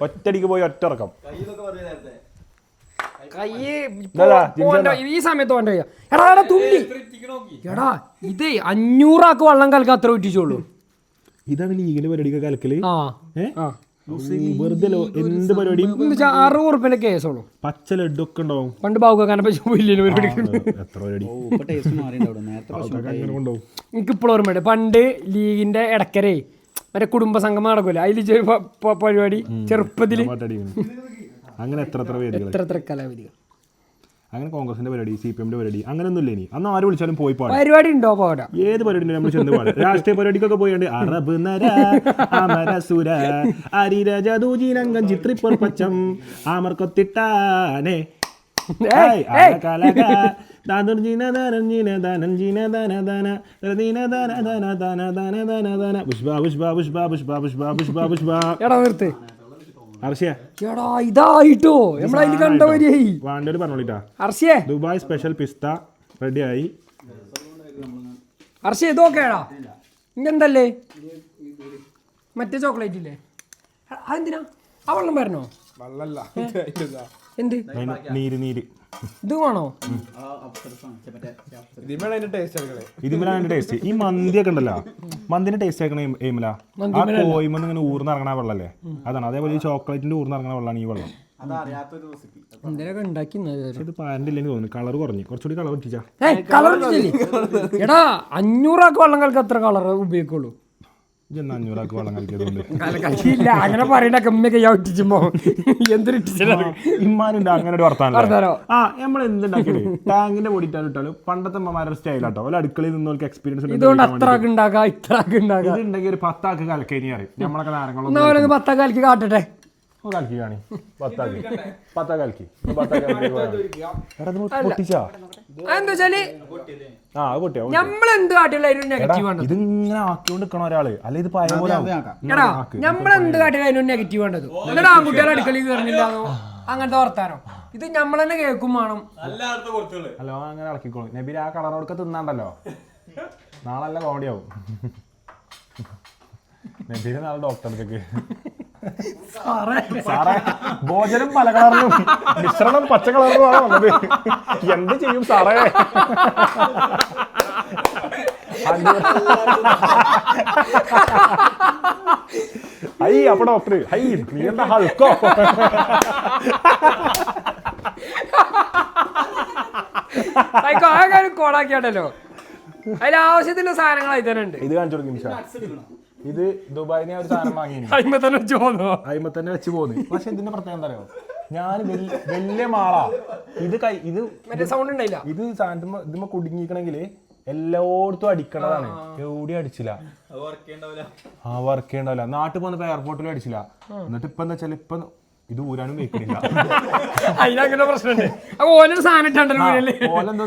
ഒറ്റടിക്ക് പോയി ഒറ്റ ഇറക്കം. ഈ സമയത്ത് വേണ്ട എടാ തുള്ളി എടാ ഇത് 500 ആക്ക് വെള്ളം കലക്കാൻ അത്ര ഒറ്റിച്ചോളൂ. ഇതാണ് ലീഗിന്റെ പരിപാടിയൊക്കെ കലക്കല്. വെറുതെ എന്ത് പരിപാടിയും 60 ഉറുപ്പിന്റെ കേസുള്ളൂ. പച്ച ലഡ്ഡൊക്കെ ഉണ്ടാവും. പണ്ട് ബാബുക്കാനെ പറ്റി പോയില്ലേ പരിപാടിക്ക്. എത്ര പരിപാടി എനിക്കിപ്പോഴും ഓർമ്മയുണ്ട്. പണ്ട് ലീഗിന്റെ ഇടക്കരേ മറ്റേ കുടുംബ സംഗമം നടക്കൂല, അതിൽ പരിപാടി ചെറുപ്പത്തില് അങ്ങനെ എത്ര വേദികൾ, എത്ര കലാവേദികൾ. അങ്ങനെ കോൺഗ്രസിന്റെ പരിപാടി, CPM-ന്റെ പരിപാടി അങ്ങനെയൊന്നും ഇല്ല. ഇനി അന്ന് ആര് വിളിച്ചാലും പോയി പാടാം. പരിപാടി ഉണ്ടോ പാടാ? ഏത് പരിപാടി നമ്മൾ ചെന്ന് പാടാം. രാഷ്ട്രീയ പരിപാടിക്കൊക്കെ പോയാണ്ട് അറബ് നര അമരസുര അരിരജൂജിരംഗം ചിത്രിപ്പുർ പച്ചം ആമർക്കൊത്തിട്ടാനേ ഇതായിട്ടോ നമ്മളതിൽ കണ്ട വരിയായി പറഞ്ഞോളിട്ടാ. അർഷിയേ ദുബായ് സ്പെഷ്യൽ പിസ്ത റെഡിയായി. അർഷിയ ഇതൊക്കെയാടാ. ഇങ്ങെന്തല്ലേ മറ്റേ ചോക്ലേറ്റ് ഇല്ലേ, അതെന്തിനാ ആ വെള്ളം വരണോ? വെള്ളല്ല എന്ത് നീര് ഇത് വേണോ? ഇതിന്റെ ടേസ്റ്റ് എടുക്കണേ. ഇതിലാണ് ടേസ്റ്റ്. ഈ മന്തിയൊക്കെ ഉണ്ടല്ലോ, മന്തിന്റെ ടേസ്റ്റ് ആക്കണ എയിമില ആ കോയിമെന്ന് ഇങ്ങനെ ഊർന്നിറങ്ങണ വെള്ളല്ലേ അതാണ്. അതേപോലെ ഈ ചോക്ലേറ്റിന്റെ ഊർന്നിറങ്ങണ വെള്ളമാണ് ഈ വെള്ളം. എന്തിനൊക്കെ ഉണ്ടാക്കി ഇത് പാരന്റില്ലെന്ന് തോന്നുന്നു. കളർ കുറച്ചുകൂടി കളർ ഇട്ടിച്ചാ കളർ എടാ 500 ആക്ക് വെള്ളം കലക്ക് എത്ര കളർ ഉപയോഗിക്കുള്ളൂ? 500 ആക്ക് വെള്ളം കളിക്കാതുകൊണ്ട് കളിക്കില്ല. അങ്ങനെ പറയണ്ട കമ്മി കയ്യാ ഒറ്റിച്ചുമ്പോ എന്തൊരു ഇമ്മാനുണ്ട് അങ്ങനെ ഒരു വർത്താനം. നമ്മൾ എന്തുണ്ടാക്കിയത് ടാങ്കിന്റെ പൊടിയിട്ടാലും പണ്ടത്തെ അമ്മമാരുടെ സ്റ്റൈലാട്ടോ. അല്ല അടുക്കളയിൽ നിന്നവർക്ക് എക്സ്പീരിയൻസ് ഇതുകൊണ്ട് അത്ര ആക്ക് ഉണ്ടാക്കാം ഇത്ര ആക്ക് ഉണ്ടാക്കാം. ഇതുണ്ടെങ്കിൽ ഒരു 10 ആക്ക് കലക്കേനി അറിയും. നമ്മളൊക്കെ നേരങ്ങളൊന്നും 10 ആക്ക് കലക്കി കാട്ടട്ടെ. കലക്കി കാണി 10 കലക്കി പൊട്ടിച്ചാ എന്താ വെച്ചാല് പൊട്ടിയാ നമ്മളെന്ത് കാട്ടിയുള്ള നെഗറ്റീവ് ആണ്. ഇതിങ്ങനെ ആക്കിക്കൊണ്ട് നിൽക്കണ ഒരാള് അല്ല ഇത് പഴയ പോലെ എടാ നമ്മളെന്ത് കാട്ടിയുള്ള അതിനൊരു നെഗറ്റീവ് വേണ്ടത്. എന്നിട്ട് ആൺകുട്ടികളെ അടുക്കളയിൽ കയറുന്നില്ലാന്നോ അങ്ങനത്തെ വർത്താനോ. ഇത് നമ്മൾ തന്നെ കേൾക്കും വേണം. ഹലോ അങ്ങനെ ഇറക്കിക്കോളും. നബീർ ആ കളറോടൊക്കെ തിന്നാണ്ടല്ലോ നാളെ കോമഡി ആവും. നബീര് നാളെ ഡോക്ടർക്ക് സാറേ ഭോജനം പല കളറിലും മിശ്രണം പച്ച കളറിലുമാണ് വന്നത്, എന്ത് ചെയ്യും സാറേ? അപ്പൊ ഡോക്ടർ നീ എന്താ ഹൾക്കോ? കോടാക്കിയാട്ടല്ലോ അതിൽ ആവശ്യത്തിലുള്ള സാധനങ്ങൾ ഇതിനുണ്ട്. ഇത് കാണിച്ചു കൊടുക്കും. ഇത് ദുബായിന് ഒരു സാധനം വാങ്ങി അയിമ തന്നെ വെച്ച് പോന്നു. പക്ഷെ ഇതിന്റെ പ്രത്യേകം എന്താ അറിയോ, ഞാൻ വലിയ മാളാ. ഇത് സൗണ്ട് ഉണ്ടായില്ല. ഇത് സാധനം ഇതിമ്മ കുടുങ്ങിക്കണെങ്കില് എല്ലായിടത്തും അടിക്കണതാണ്. എവിടെയും അടിച്ചില്ല. വർക്ക് ചെയ്യണ്ടാവില്ല. നാട്ടിൽ പോകുന്നപ്പോ എയർപോർട്ടിലും അടിച്ചില്ല. എന്നിട്ട് ഇപ്പൊ എന്താ വെച്ചാൽ ഇപ്പൊ ഇത് ഊരാനും വെക്കണില്ല. അതിനങ്ങനെ പ്രശ്നമുണ്ട്. ഓലൊരു സാധനം ഓലെന്തോ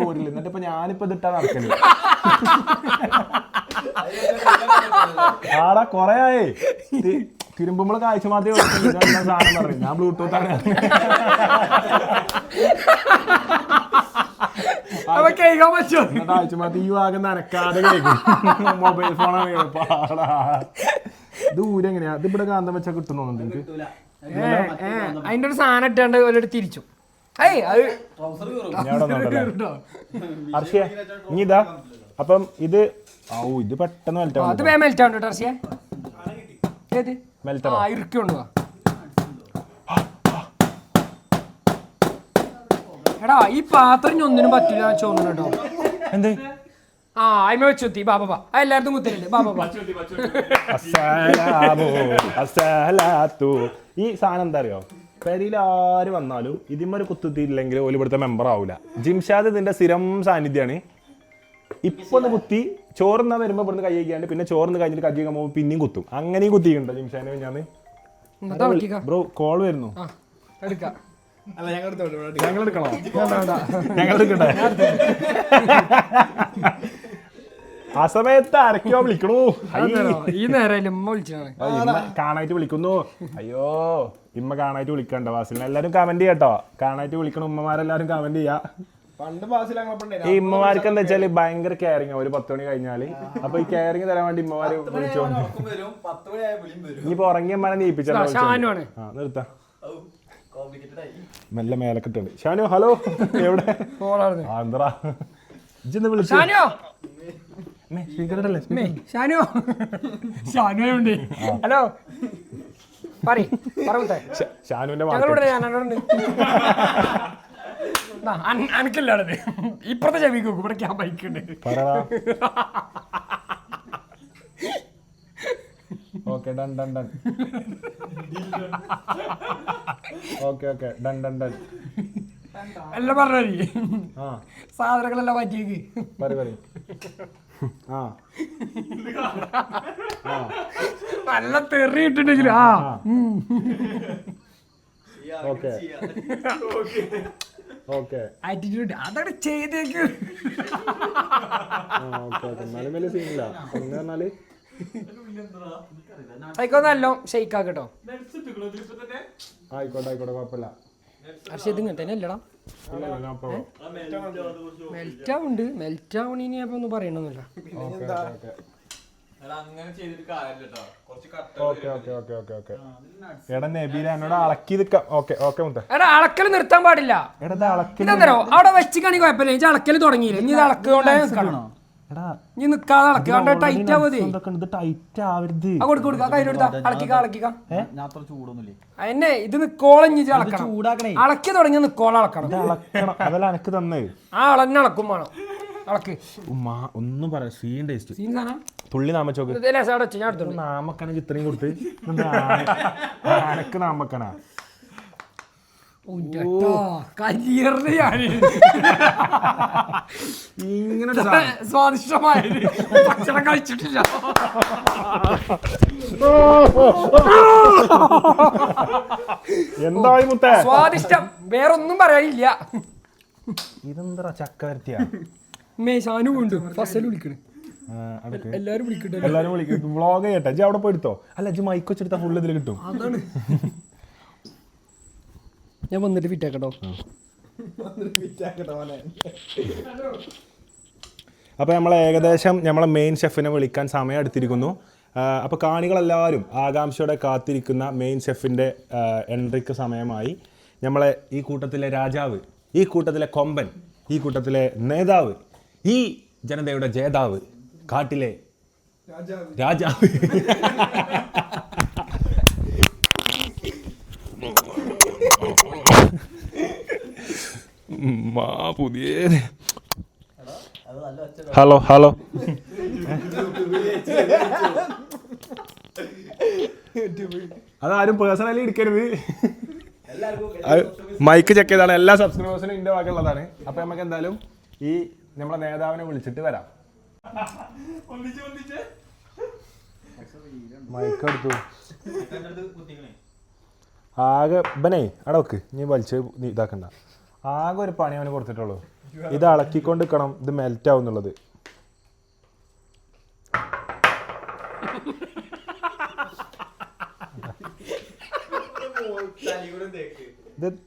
ഊരില്ല. എന്നിട്ട് ഇപ്പൊ ഞാനിപ്പോ ഇതിട്ടാ നടക്കല്. ആടാ കൊറേ ആയേ തിരുമ്പുമ്പോൾ കാഴ്ച മാത്രമേ സാധനം പറയും. ഞാൻ ബ്ലൂടൂത്താണ്. കാഴ്ച മാറ്റി ഈ ഭാഗം നനക്കാതെ കേൾക്കും. മൊബൈൽ ഫോണാണ് പാടാ. ഇത് ഊരെങ്ങനെയാ? ഇത് ഇവിടെ കാന്തം വെച്ചാൽ കിട്ടുന്നുണ്ട് എനിക്ക്. അതിന്റെ ഒരു സാധനം ഇട്ടാണ്ട് ഒരിടത്ത് തിരിച്ചു. അർഷിയ ഇനി ഇതാ. അപ്പം ഇത് ഇത് പെട്ടെന്ന് എടാ ഈ പാത്രം ഇനി ഒന്നിനും പറ്റില്ല ചോദിച്ചു കേട്ടോ. എന്തേ ആ അയിമ വെച്ചുത്തി ബാബാ എല്ലായിടത്തും കുത്തില്ലേ ബാബാ. അസ്സലാമു അസ്സലാത്തു. ഈ സാധനം എന്താ അറിയോ, പെരിയിൽ ആര് വന്നാലും ഇതിമൊരു കുത്തിയില്ലെങ്കിൽ ഓല് ഇവിടുത്തെ മെമ്പർ ആവൂല. ജിംഷാദ് ഇതിന്റെ സ്ഥിരം സാന്നിധ്യമാണ്. ഇപ്പൊ ഒന്ന് കുത്തി ചോറുന്നാ വരുമ്പോ ഇവിടുന്ന് കൈ കഴിക്കാണ്ട് പിന്നെ ചോറിന്ന് കഴിഞ്ഞിട്ട് കജ്ജി കഴിക്കുമ്പോൾ പിന്നെയും കുത്തും. അങ്ങനെയും കുത്തിയിട്ടുണ്ടോ ജിംഷാനെ? ഞാൻ ബ്രോ കോൾ വരുന്നു. എടുക്കാം. അല്ല ഞങ്ങൾ ഞങ്ങൾ എടുക്കണോ? ഞങ്ങൾ എടുക്കട്ടെ. ആ സമയത്ത് ആരൊക്കെയോ വിളിക്കണു. ഈ നേരം ഉമ്മ വിളിച്ചാണ്. ഇമ്മ കാണായിട്ട് വിളിക്കുന്നു. അയ്യോ ഇമ്മ കാണായിട്ട് വിളിക്കണ്ട. വാസിലിന് എല്ലാരും കമന്റ് ചെയ്യട്ടോ. കാണായിട്ട് വിളിക്കണ ഉമ്മമാരെല്ലാരും കമന്റ് ചെയ്യാ. പണ്ട് ബാസിൽ ഈ ഇമ്മമാർക്ക് എന്താ വെച്ചാല് ഭയങ്കര കെയറിങ്. ഒരു 10 മണി കഴിഞ്ഞാല് അപ്പൊ ഈ കെയറിങ് തരാൻ വേണ്ടി ഇമ്മമാര് വിളിച്ചോ. ഇനിയിപ്പോ ഉറങ്ങിയ അമ്മനെ നീപ്പിച്ചാ നിർത്താ. മെല്ലെ മേലക്കിട്ടുണ്ട്. ഷാനു ഹലോ എവിടെ? ആന്ധ്ര ഇജ്ജെന്ന് വിളിച്ചു. ഹലോ ഷാനുവിന്റെ അനക്കല്ലാണത്. ഇപ്പുറത്തെ ചെവിക്ക് ഇവിടെ ക്യാ ബൈക്കുണ്ട്. Okay done done done. Okay okay done done done. എല്ലാം പറഞ്ഞ സാധനങ്ങളെല്ലാം മാറ്റിയേക്ക്. പറയും ആ നല്ല തെറി ഇട്ടിട്ടുണ്ടെങ്കിലും ആ ഓക്കെ ഓക്കെ ആറ്റിറ്റ്യൂഡ് അതൊക്കെ ചെയ്തേക്ക്. ഓക്കെ ഓക്കെ എന്നാലും വലിയ സീനില്ല. എന്ന് പറഞ്ഞാല് ആയിക്കോന്നല്ലോ ഷെയ്ക്കാക്കട്ടോ. ആയിക്കോട്ടെ ആയിക്കോട്ടെ കുഴപ്പമില്ല. ഹർഷത് ഇങ്ങനത്തെ അല്ലടാ മെൽറ്റാവുണ്ട്. മെൽറ്റാവണിനി അപ്പൊ ഒന്നും പറയണമെന്നില്ല. എടാ നബീല എന്നോട് അളക്കി നിക്കാം. ഓക്കെ ഓക്കെ മുത്ത. എടാ അളക്കല് നിർത്താൻ പാടില്ല. ഇതെന്തോ അവിടെ വെച്ചിക്കാണി കുഴപ്പമില്ല. ഇനി അളക്കല് തുടങ്ങിയില്ല. ഇനി ഇത് അളക്കൊണ്ടേ നിൽക്കണം. ഇനി നിക്കാതെ അളക്കാണ്ട് ടൈറ്റ് ആവതേ. എന്നെ ഇത് നിക്കോളം അളക്കി തുടങ്ങി നിക്കോളം അളക്കണം. അതല്ല എനക്ക് തന്നേ. ആ അളന്നെ അളക്കും വേണം. അളക്ക് ഒന്നും പറയാം. സീൻ ടേസ്റ്റ് സീൻ സാധനം തുള്ളി നാമച്ചോക്ക് നാമക്കനക്ക് ഇത്രയും കൊടുത്ത് എനക്ക് നാമക്കനാ ഇങ്ങനെ സ്വാദിഷ്ടമായ ഭക്ഷണം കഴിച്ചിട്ടില്ല. എന്തായി മുത്തേ സ്വാദിഷ്ടം വേറൊന്നും പറയാനില്ല. ഇതെന്താ ചക്ക വരത്തിയാ മേശാനും ഉണ്ട്. ഫസൽ വിളിക്കണേ. എല്ലാരും വിളിക്കട്ടെ. എല്ലാരും വിളിക്കും. വ്ളോഗ് ചെയ്യട്ടെ. ഇജ്ജ് അവിടെ പോയിട്ടോ. അല്ല ഇജ്ജ് മൈക്ക് വെച്ചെടുത്താ ഫുള്ള് ഇതിൽ കിട്ടും. അതാണ് ഞാൻ വന്നിട്ട് ഫിറ്റാക്കട്ടോ. അപ്പോൾ നമ്മൾ ഏകദേശം നമ്മളെ മെയിൻ ഷെഫിനെ വിളിക്കാൻ സമയം എടുത്തിരിക്കുന്നു. അപ്പോൾ കാണികളെല്ലാവരും ആകാംക്ഷയോടെ കാത്തിരിക്കുന്ന മെയിൻ ഷെഫിൻ്റെ എൻട്രിക്ക് സമയമായി. നമ്മളെ ഈ കൂട്ടത്തിലെ രാജാവ്, ഈ കൂട്ടത്തിലെ കൊമ്പൻ, ഈ കൂട്ടത്തിലെ നേതാവ്, ഈ ജനതയുടെ ജേതാവ്, കാട്ടിലെ രാജാവ് പുതിയ ഹലോ ഹലോ അതാരും പേഴ്സണലി എടുക്കരുത്. മൈക്ക് ചെക്ക് ചെയ്താണ്. എല്ലാ സബ്സ്ക്രൈബേഴ്സിനും ഇതിന്റെ ഭാഗമുള്ളതാണ്. അപ്പൊ നമുക്ക് എന്തായാലും ഈ നമ്മളെ നേതാവിനെ വിളിച്ചിട്ട് വരാം. മൈക്ക് എടുത്തു. ആകെ ബനേ അടവക്ക് നീ വലിച്ച് ഇതാക്കണ്ട. ആകെ ഒരു പണി അവന് കൊടുത്തിട്ടുള്ളൂ. ഇത് അളക്കിക്കൊണ്ട് നിൽക്കണം. ഇത് മെൽറ്റ് ആവും എന്നുള്ളത്.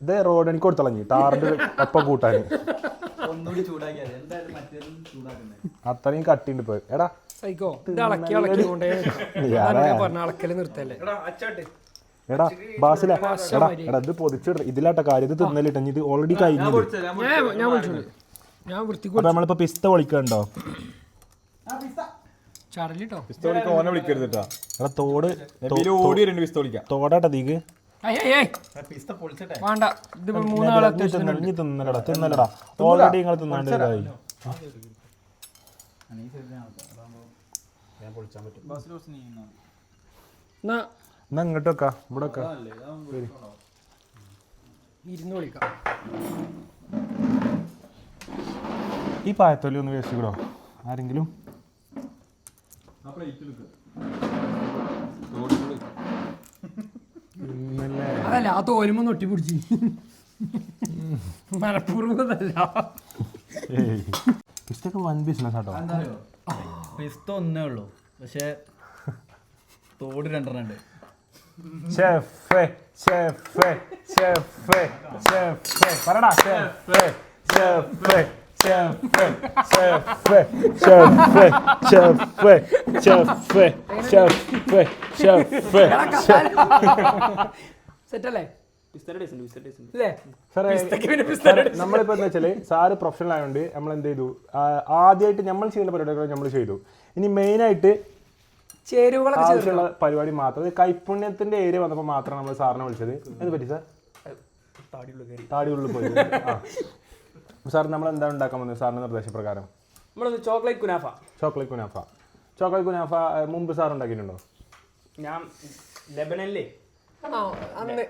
ഇത് റോഡ് എനിക്ക് കൊടുത്തളഞ്ഞി ടാറിന്റെ ഒപ്പം കൂട്ടാൻ അത്രയും കട്ടിണ്ട് ഇപ്പൊ. എടാ എടാ ബാസില എടാ എടാ ഇത് പൊതിച്ചിട. ഇതിലാട്ട കാര്യം. ഇത് തിന്നലിട്ട. ഇത് ഓൾറെഡി കഴിഞ്ഞു. നമ്മളിപ്പോ പിസ്ത വിളിക്കണ്ടോ? പിസ്ത വിളിക്കാൻ ഓനെ വിളിക്കരുത് കേട്ടോ. എടാ തോട് തോടാട്ട തീക്ക്. പിസ്ത പൊളിച്ചിട്ടെ വേണ്ട ഇത് മൂന്നാളെ തിന്നലടാ ഓൾറെഡി നിങ്ങൾ തിന്നാണ്ട് ഇതായി. ഞാൻ പൊളിച്ചാൻ പറ്റും. എന്നാ എന്നാ ഇങ്ങോട്ട് വെക്കാം ഇവിടെ വെക്കാം. ഇരുന്ന് വിളിക്കാം. ഈ പായത്തോലി ഒന്ന് വേസ്റ്റ് കൂടോ ആരെങ്കിലും. അതല്ല ആ തോലുമ്പോ നൊട്ടി പിടിച്ച് മനഃപൂർവ്വമല്ല. ഇഷ്ടൊക്കെ വൻ ബിസിനസ് ആട്ടോ. പിസ്ത ഒന്നേ ഉള്ളൂ, പക്ഷെ തോട് രണ്ടെണ്ണം ഉണ്ട്. ഷെഫേ ഷെഫേ ഷെഫേ ഷെഫേ പറടാ ഷെഫേ ഷെഫേ ഷെഫേ ഷെഫേ ഷെഫേ ഷെഫേ ഷെഫേ ഷെഫേ ഷെഫേ. സെറ്റല്ലേ ഇല്ലേ? നമ്മളിപ്പോ എന്താ വെച്ചാല് സാറ് പ്രൊഫഷണൽ ആയതുകൊണ്ട് നമ്മൾ എന്ത് ചെയ്തു, ആദ്യമായിട്ട് നമ്മൾ ചെയ്യുന്ന പരിപാടികൾ നമ്മൾ ചെയ്തു. ഇനി മെയിൻ ആയിട്ട് ചേരുവകളൊക്കെ ആവശ്യമുള്ള പരിപാടി മാത്രം കൈപ്പുണ്യത്തിന്റെ ഏരിയ വന്നപ്പോൾ മാത്രമാണ് നമ്മൾ സാറിനെ വിളിച്ചത്. എന്ത് പറ്റി സാർ? താടി ഉള്ളിൽ പോയി. സാർ നമ്മൾ എന്താണ് ഉണ്ടാക്കാൻ വന്നത് സാറിന്റെ നിർദ്ദേശപ്രകാരം? Chocolate kunafa. Chocolate kunafa. Chocolate kunafa മുമ്പ് സാർ ഉണ്ടാക്കിയിട്ടുണ്ടോ? ഞാൻ ലെബനനിലേ അന്ന്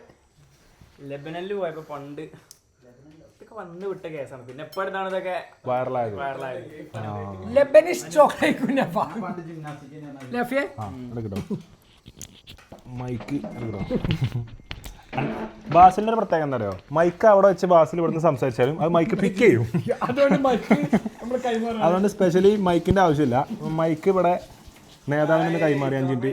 ലെബനനിൽ പോയപ്പോ പണ്ട് ഇതൊക്കെ വന്ന് വിട്ട കേസാണ്. പിന്നെ എപ്പോഴാണ് ഇതൊക്കെ വൈറലായത്? ലെബനിഷ് ചോക്ലേറ്റ് കുനാഫ. ലഫിയെ എടുക്കട്ടോ മൈക്ക് എടുക്കട്ടോ. ബാസിലിന്റെ ഒരു പ്രത്യേകത എന്താ അറിയോ? മൈക്ക് അവിടെ വെച്ച് ബാസിൽ ഇവിടുന്ന് സംസാരിച്ചാലും അത് മൈക്ക് പിക്ക് ചെയ്യും. അതുകൊണ്ട് സ്പെഷ്യലി മൈക്കിന്റെ ആവശ്യമില്ല. മൈക്ക് ഇവിടെ നേതാവിന് കൈമാറി 5 മിനിറ്റ്.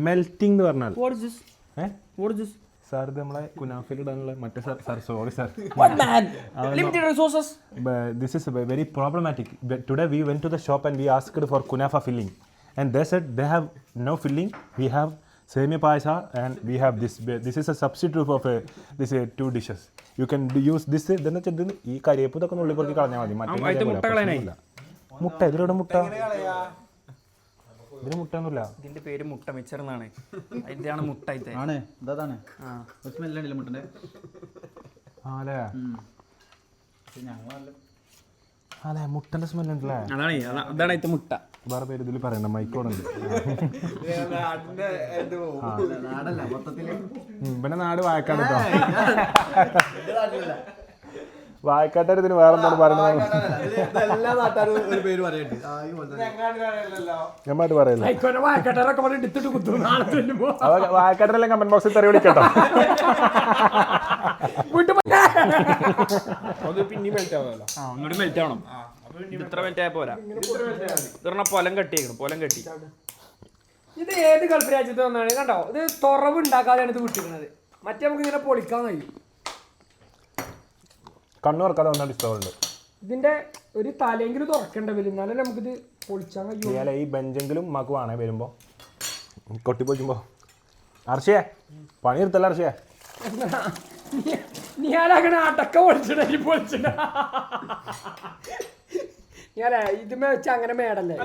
മെൽറ്റിംഗ് എന്ന് പറഞ്ഞാൽ സാർ ഇത് നമ്മളെ കുനാഫയിൽ ഇടാനുള്ള മറ്റേ sir sorry sir, this is very problematic. Today we went to the shop and we asked for kunafa filling and they said they have no filling. We have semia payasa and we have this is a substitute of this 2 dishes. You can use this. then ഈ കരിയേപ്പ് ഇതൊക്കെ ഉള്ളിൽ പുറത്ത് കളഞ്ഞാൽ മതി. മറ്റേ മുട്ട ഇതിലൂടെ മുട്ട ഇതിന് മുട്ടൊന്നുമില്ല. ഇതിന്റെ പേര് മുട്ട മിച്ചർ എന്നാണ്. അതിന്റെയാണ് മുട്ട ആണ് ഇതാണ്. സ്മെല്ലുണ്ടല്ലോ മുട്ടന്റെ. അതെ മുട്ടന്റെ സ്മെല്ല് ഉണ്ടല്ലേ? അതാണ് ഇത് മുട്ട. വേറെ പേര് ഇതിൽ പറയണ്ട, മൈക്കോടുണ്ട്. നാടല്ല മൊത്തത്തില്. പിന്നെ നാട് വായക്കാട് കേട്ടോ. വായക്കാട്ടാർ ഇതിന് വേറെന്താണ് പറയുന്നത്? എല്ലാ നാട്ടുകാരും ഒരു പേര് പറയുന്നുണ്ട്. ഞമ്മട്ട് പറയില്ല. വായക്കട്ടറൊക്കെ എടുത്തിട്ട് കുത്തു. വായക്കാട്ടരെല്ലാം കമന്റ് ബോക്സിൽ തെറി വിളിക്കട്ടോ. പിന്നെയും മെൽറ്റ് ആവുമല്ലോ. ഒന്നുകൂടി മെൽറ്റ് ആവണം. ഇത്ര മെൽറ്റ് ആയ പോരാ. ഇതൊരെണ്ണം പൊലം കെട്ടിയേക്കണം. പൊലം കെട്ടി. ഇത് ഏത് ഗൾഫ് രാജ്യത്ത് വന്നാണ് കണ്ടോ? ഇത് തുറവ് ഉണ്ടാക്കാതെയാണ് ഇത് വിട്ടിരുന്നത്. മറ്റേ നമുക്ക് ഇങ്ങനെ പൊളിക്കാൻ കഴിയും. കണ്ണു തുറക്കാതെ വന്നാൽ ഡിസ്റ്റർബ്. ഇതിന്റെ ഒരു തലെങ്കിലും തുറക്കേണ്ട വരും, എന്നാലേ നമുക്കിത് പൊളിച്ചാൻ കഴിയും. ഈ ബെഞ്ചെങ്കിലും ഉമ്മാക്ക് വേണേ വരുമ്പോ കൊട്ടിപ്പൊളിക്കുമ്പോ. അർഷയെ പണി എടുത്തല്ല അർഷയെ. ഞാനങ്ങനെ അടക്ക പൊളിച്ചിട പൊളിച്ചിട. ഞാനേ ഇതുമേ വെച്ച് അങ്ങനെ മേടല്ലേ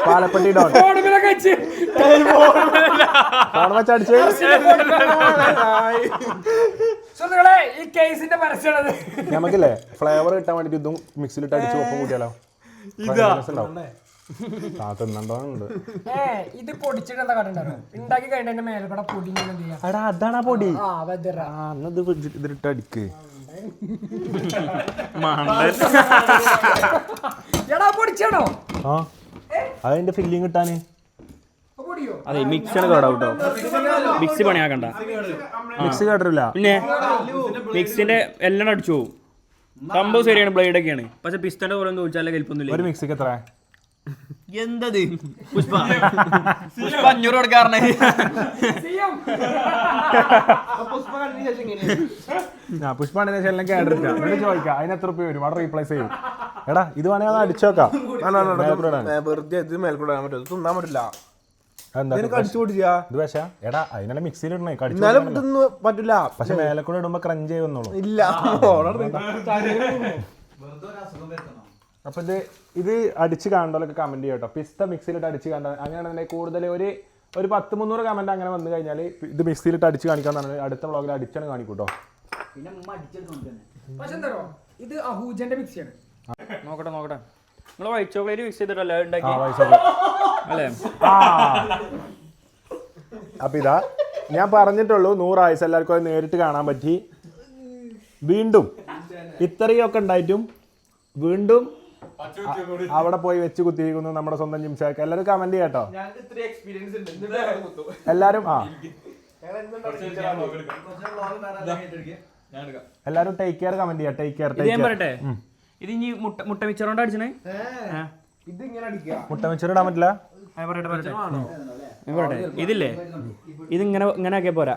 പാലപ്പെട്ടി ഡോൺ ഫോണുകളൊക്കെ വെച്ച് ഫോൺ വെച്ചടിച്ച്. സുഹൃത്തുക്കളെ ഈ കേസിന്റെ പരസ്യമാണത്. നമുക്കില്ലേ ഫ്ലേവർ കിട്ടാൻ വേണ്ടിട്ട് ഇതും മിക്സിലിട്ട് അടിച്ച് ഒപ്പം കൂട്ടിയാലോ? തിന്നണ്ടോന്നുണ്ട്. ഇത് പൊടിച്ചിട്ട് എന്താ കണ്ടുണ്ടോ? ഉണ്ടാക്കി കഴിഞ്ഞ മേലെ കൂടെ പൊടി എന്ത് ചെയ്യാം? എടാ അതാണ് ആ പൊടി. ആ ഇതിലിട്ട് അടിക്ക്. എടാ പൊടിച്ചാണോ? ആ അതിന്റെ ഫില്ലിങ് കിട്ടാന് അതെ മിക്സർ കേട്ടോ. മിക്സി പണിയാക്കണ്ട. മിക്സി കേട്ടില്ല. പിന്നെ മിക്സിന്റെ എല്ലാം അടിച്ചു പോകും. സംഭവം ശരിയാണ്, ബ്ലേഡ് ഒക്കെയാണ്. പക്ഷെ പിസ്റ്റന്റെ പോലെ ചോദിച്ചാലേ കൽപ്പൊന്നുമില്ല. ഒരു മിക്സിക്ക് എത്ര? എന്തത് പുഷ്പ 500 കൊടുക്കാറേ. പുഷ്പാണ്ടിന് ശേഷം എല്ലാം കേട്ടിരിക്കാം. എന്നിട്ട് ചോദിക്കാം അതിന് എത്ര രൂപ വരും? അവിടെ റീപ്ലേസ് ചെയ്യും. എടാ ഇത് വേണേ അത് അടിച്ചോക്കാം. വെറുതെ ഇത് മേൽക്കൂടെ തിന്നാൻ പറ്റില്ല. ഇത് പക്ഷേ എടാ അതിനെല്ലാം മിക്സിയിൽ ഇടണേ കടിച്ചു പറ്റില്ല. പക്ഷെ മേലെ കൂടെ ഇടുമ്പോ ക്രഞ്ച് ചെയ്യുന്നുള്ളൂ. ഇല്ല അപ്പോൾ ഇത് അടിച്ച് കാണേണ്ടവരൊക്കെ കമൻറ്റ് ചെയ്യട്ടോ. പിസ്ത മിക്സിയിലിട്ട് അടിച്ച് കാണാൻ അങ്ങനെയാണെന്നുണ്ടെങ്കിൽ കൂടുതൽ ഒരു 100-300 കമൻറ്റ് അങ്ങനെ വന്നു കഴിഞ്ഞാൽ ഇത് മിക്സിയിലിട്ട് അടിച്ച് കാണിക്കാന്നാണ് അടുത്ത വ്ളോഗിൽ അടിച്ചാണ് കാണിക്കൂട്ടോ. പിന്നെ ഉമ്മ അടിച്ചെടുത്തോണ്ട് പക്ഷെ എന്താ ഇത് അഹൂജന്റെ മിക്സിയാണ്. നോക്കട്ടെ നിങ്ങൾ വൈറ്റ് ചോക്ലേറ്റ് മിക്സ് ചെയ്തിട്ടല്ലേ ഉണ്ടാക്കി അല്ലേ? അപ്പം ഇതാ ഞാൻ പറഞ്ഞിട്ടുള്ളൂ 100 ആയുസ് എല്ലാവർക്കും അത് നേരിട്ട് കാണാൻ പറ്റി. വീണ്ടും ഇത്രയൊക്കെ ഉണ്ടായിട്ടും വീണ്ടും അവിടെ പോയി വെച്ച് കുത്തിയിരിക്കുന്നു നമ്മുടെ സ്വന്തം ജിംഷാക്ക്. എല്ലാവരും കമന്റ് ചെയ്യാട്ടോ. എല്ലാരും എല്ലാരും ടേക്ക് കെയർ കമന്റ് ചെയ്യാം. ടേക്ക് കെയർ പറയട്ടെ, ഇത് ഇനി മുട്ട മിച്ചറോണ്ട് അടിച്ചണേ. മുട്ട മിച്ചർ ഇടാൻ പറ്റില്ല. പറയട്ടെ ഇതില്ലേ, ഇത് ഇങ്ങനെ ആക്കിയാ പോരാ.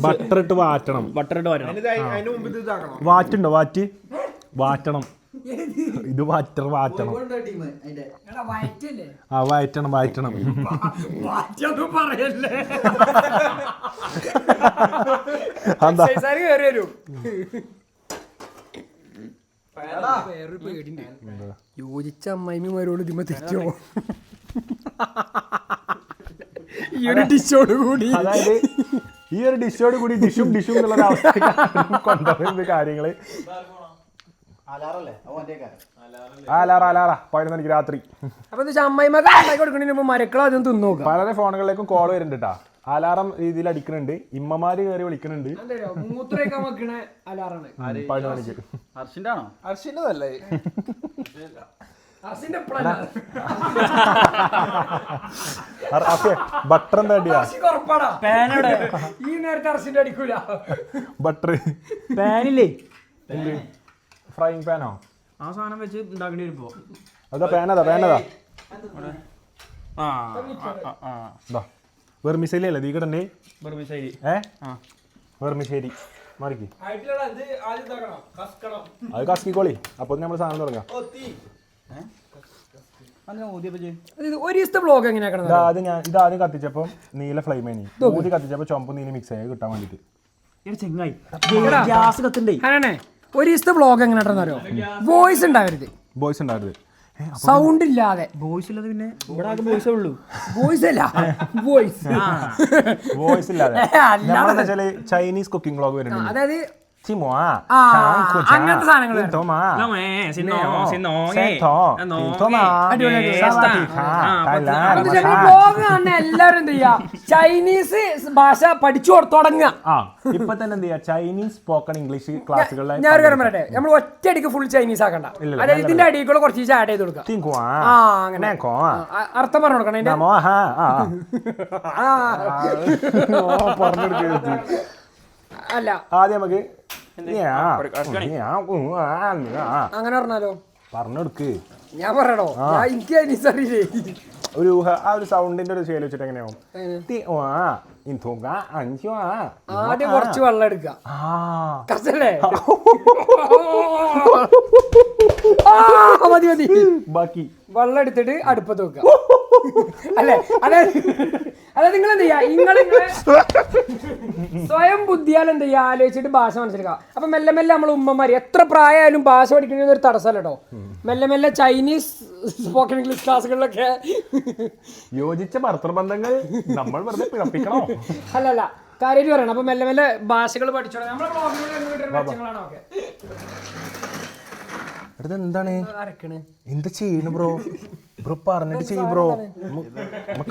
ബട്ടർ ഇട്ട് വാറ്റണം. വാറ്റുണ്ടോ? വാറ്റണം. ഇത് വാറ്റണം. വാറ്റണം. യോജിച്ച അമ്മായിമാരോട് ഇതിമ തെറ്റോ ഈ ഒരു ഡിഷോട് കൂടി, അതായത് ഈ ഒരു ഡിഷോട് കൂടി ഡിഷും എന്നുള്ള അവസ്ഥ കൊണ്ടുവരുന്ന കാര്യങ്ങള്. അലാറ 11 മണിക്ക് രാത്രി. അപ്പൊ അമ്മായിമാർക്ക് കൊടുക്കണതിന് മുമ്പ് മരക്കളോ അതും തിന്നു നോക്കാം. പല ഫോണുകളിലേക്കും കോൾ വരുന്നുണ്ട് കേട്ടാ. അലാറം രീതിയിൽ അടിക്കുന്നുണ്ട്. ഇമ്മമാര് കയറി വിളിക്കുന്നുണ്ട്. മൂത്രയൊക്കെ വെക്കണ അലാറാണ് 11 മണിക്ക്. അർഷിൻ്റെതല്ലേ ബട്ടർ എന്താ അടിയാ? ഈ നേരത്തെ അർഷിന്റെ അടിക്കൂല. Butter പാനില്ലേ, frying പാനോ? ആ സാധനം വെച്ച് ഉണ്ടാക്കേണ്ടി വരുമ്പോ അതാ പാനതാ. വെർമിസേലി അല്ലേ ദീകടന്റെ? വെർമിസേരി മറിക്ക് അത് കസ്കിക്കോളി. അപ്പൊ നമ്മൾ സാധനം തുടങ്ങാം. ഒരു ദിവസത്തെ വ്ളോഗ് എങ്ങനെയാക്കണം? ഇതാദ്യം കത്തിച്ചപ്പോ നീല ഫ്ലെയിമേനി, ഊതി കത്തിച്ചപ്പോ ചുമപ്പ് നീല മിക്സ് ആയി കിട്ടാൻ വേണ്ടിട്ട്. ഗ്യാസ് കത്തണ്ടേ. ഒരു ദിവസത്തെ വ്ളോഗ് എങ്ങനെയാണെന്നറിയോ? വോയിസ് ഉണ്ടാവരുത്. സൗണ്ട് ഇല്ലാതെ. വോയിസ് ഇല്ലാതെ പിന്നെ ഇവിടെ ആകെ വോയിസേ ഉള്ളൂ. വോയിസ് അല്ല, വോയിസ് ഇല്ലാതെ ചൈനീസ് കുക്കിംഗ് വ്ളോഗ് വരുന്നുണ്ട്. അതായത് അങ്ങനത്തെ സാധനങ്ങൾ എല്ലാവരും എന്ത് ചെയ്യാ, ചൈനീസ് ഭാഷ പഠിച്ചു തുടങ്ങുക. ഇപ്പൊ തന്നെ എന്ത് ചെയ്യാ, ചൈനീസ് സ്പോക്കൺ ഇംഗ്ലീഷ് ക്ലാസ്സുകളിൽ ഞാൻ ഒരു കാര്യം പറയട്ടെ, നമ്മൾ ഒറ്റയടിക്ക് ഫുൾ ചൈനീസ് ആക്കണ്ട. അതായത് ഇതിന്റെ അടിയിൽ കൂടെ കുറച്ച് ആഡ് ചെയ്ത് കൊടുക്കാം. അങ്ങനെ അർത്ഥം പറഞ്ഞു കൊടുക്കണം. അല്ല ആദ്യം നമുക്ക് അങ്ങനെ പറഞ്ഞാലോ? പറഞ്ഞെടുക്ക്. ഞാൻ പറയണോ? എനിക്ക് ചൈനീസ് അറിയില്ലേ. ആ ഒരു സൗണ്ടിന്റെ ഒരു ശൈലി വെച്ചിട്ട് എങ്ങനെയാവും? ആദ്യം കുറച്ച് വെള്ളം എടുക്കുക. കസല്ലേ മതി ബാക്കി വെള്ളം എടുത്തിട്ട് അടുപ്പത്ത് വെക്കുക. അല്ലേ? അതായത് നിങ്ങൾ എന്ത് ചെയ്യാ, നിങ്ങളെ സ്വയം ബുദ്ധിയാൽ എന്ത് ചെയ്യാ, ആലോചിച്ചിട്ട് ഭാഷ മനസ്സിലാക്കാം. അപ്പൊ മെല്ലെ നമ്മൾ ഉമ്മമാര് എത്ര പ്രായമായാലും ഭാഷ പഠിക്കുന്നത് ഒരു തടസ്സമല്ല കേട്ടോ. മെല്ലെ ചൈനീസ് സ്പോക്കൺ ഇംഗ്ലീഷ് ക്ലാസ്സുകളിലൊക്കെ യോജിച്ച ഭർത്തൃബന്ധങ്ങൾ നമ്മൾ വെറുതെ പിഴപ്പിക്കണോ? അല്ലല്ല, കാര്യമായിട്ട് പറയണം. അപ്പൊ മെല്ലെ ഭാഷകൾ പഠിച്ചോളാം. നമ്മളെ ബ്ലോഗിലൂടെ ഓക്കെ. എന്താണ് എന്താ ചെയ്യണ ബ്രോ? പറഞ്ഞിട്ട് ചെയ്യും ബ്രോ.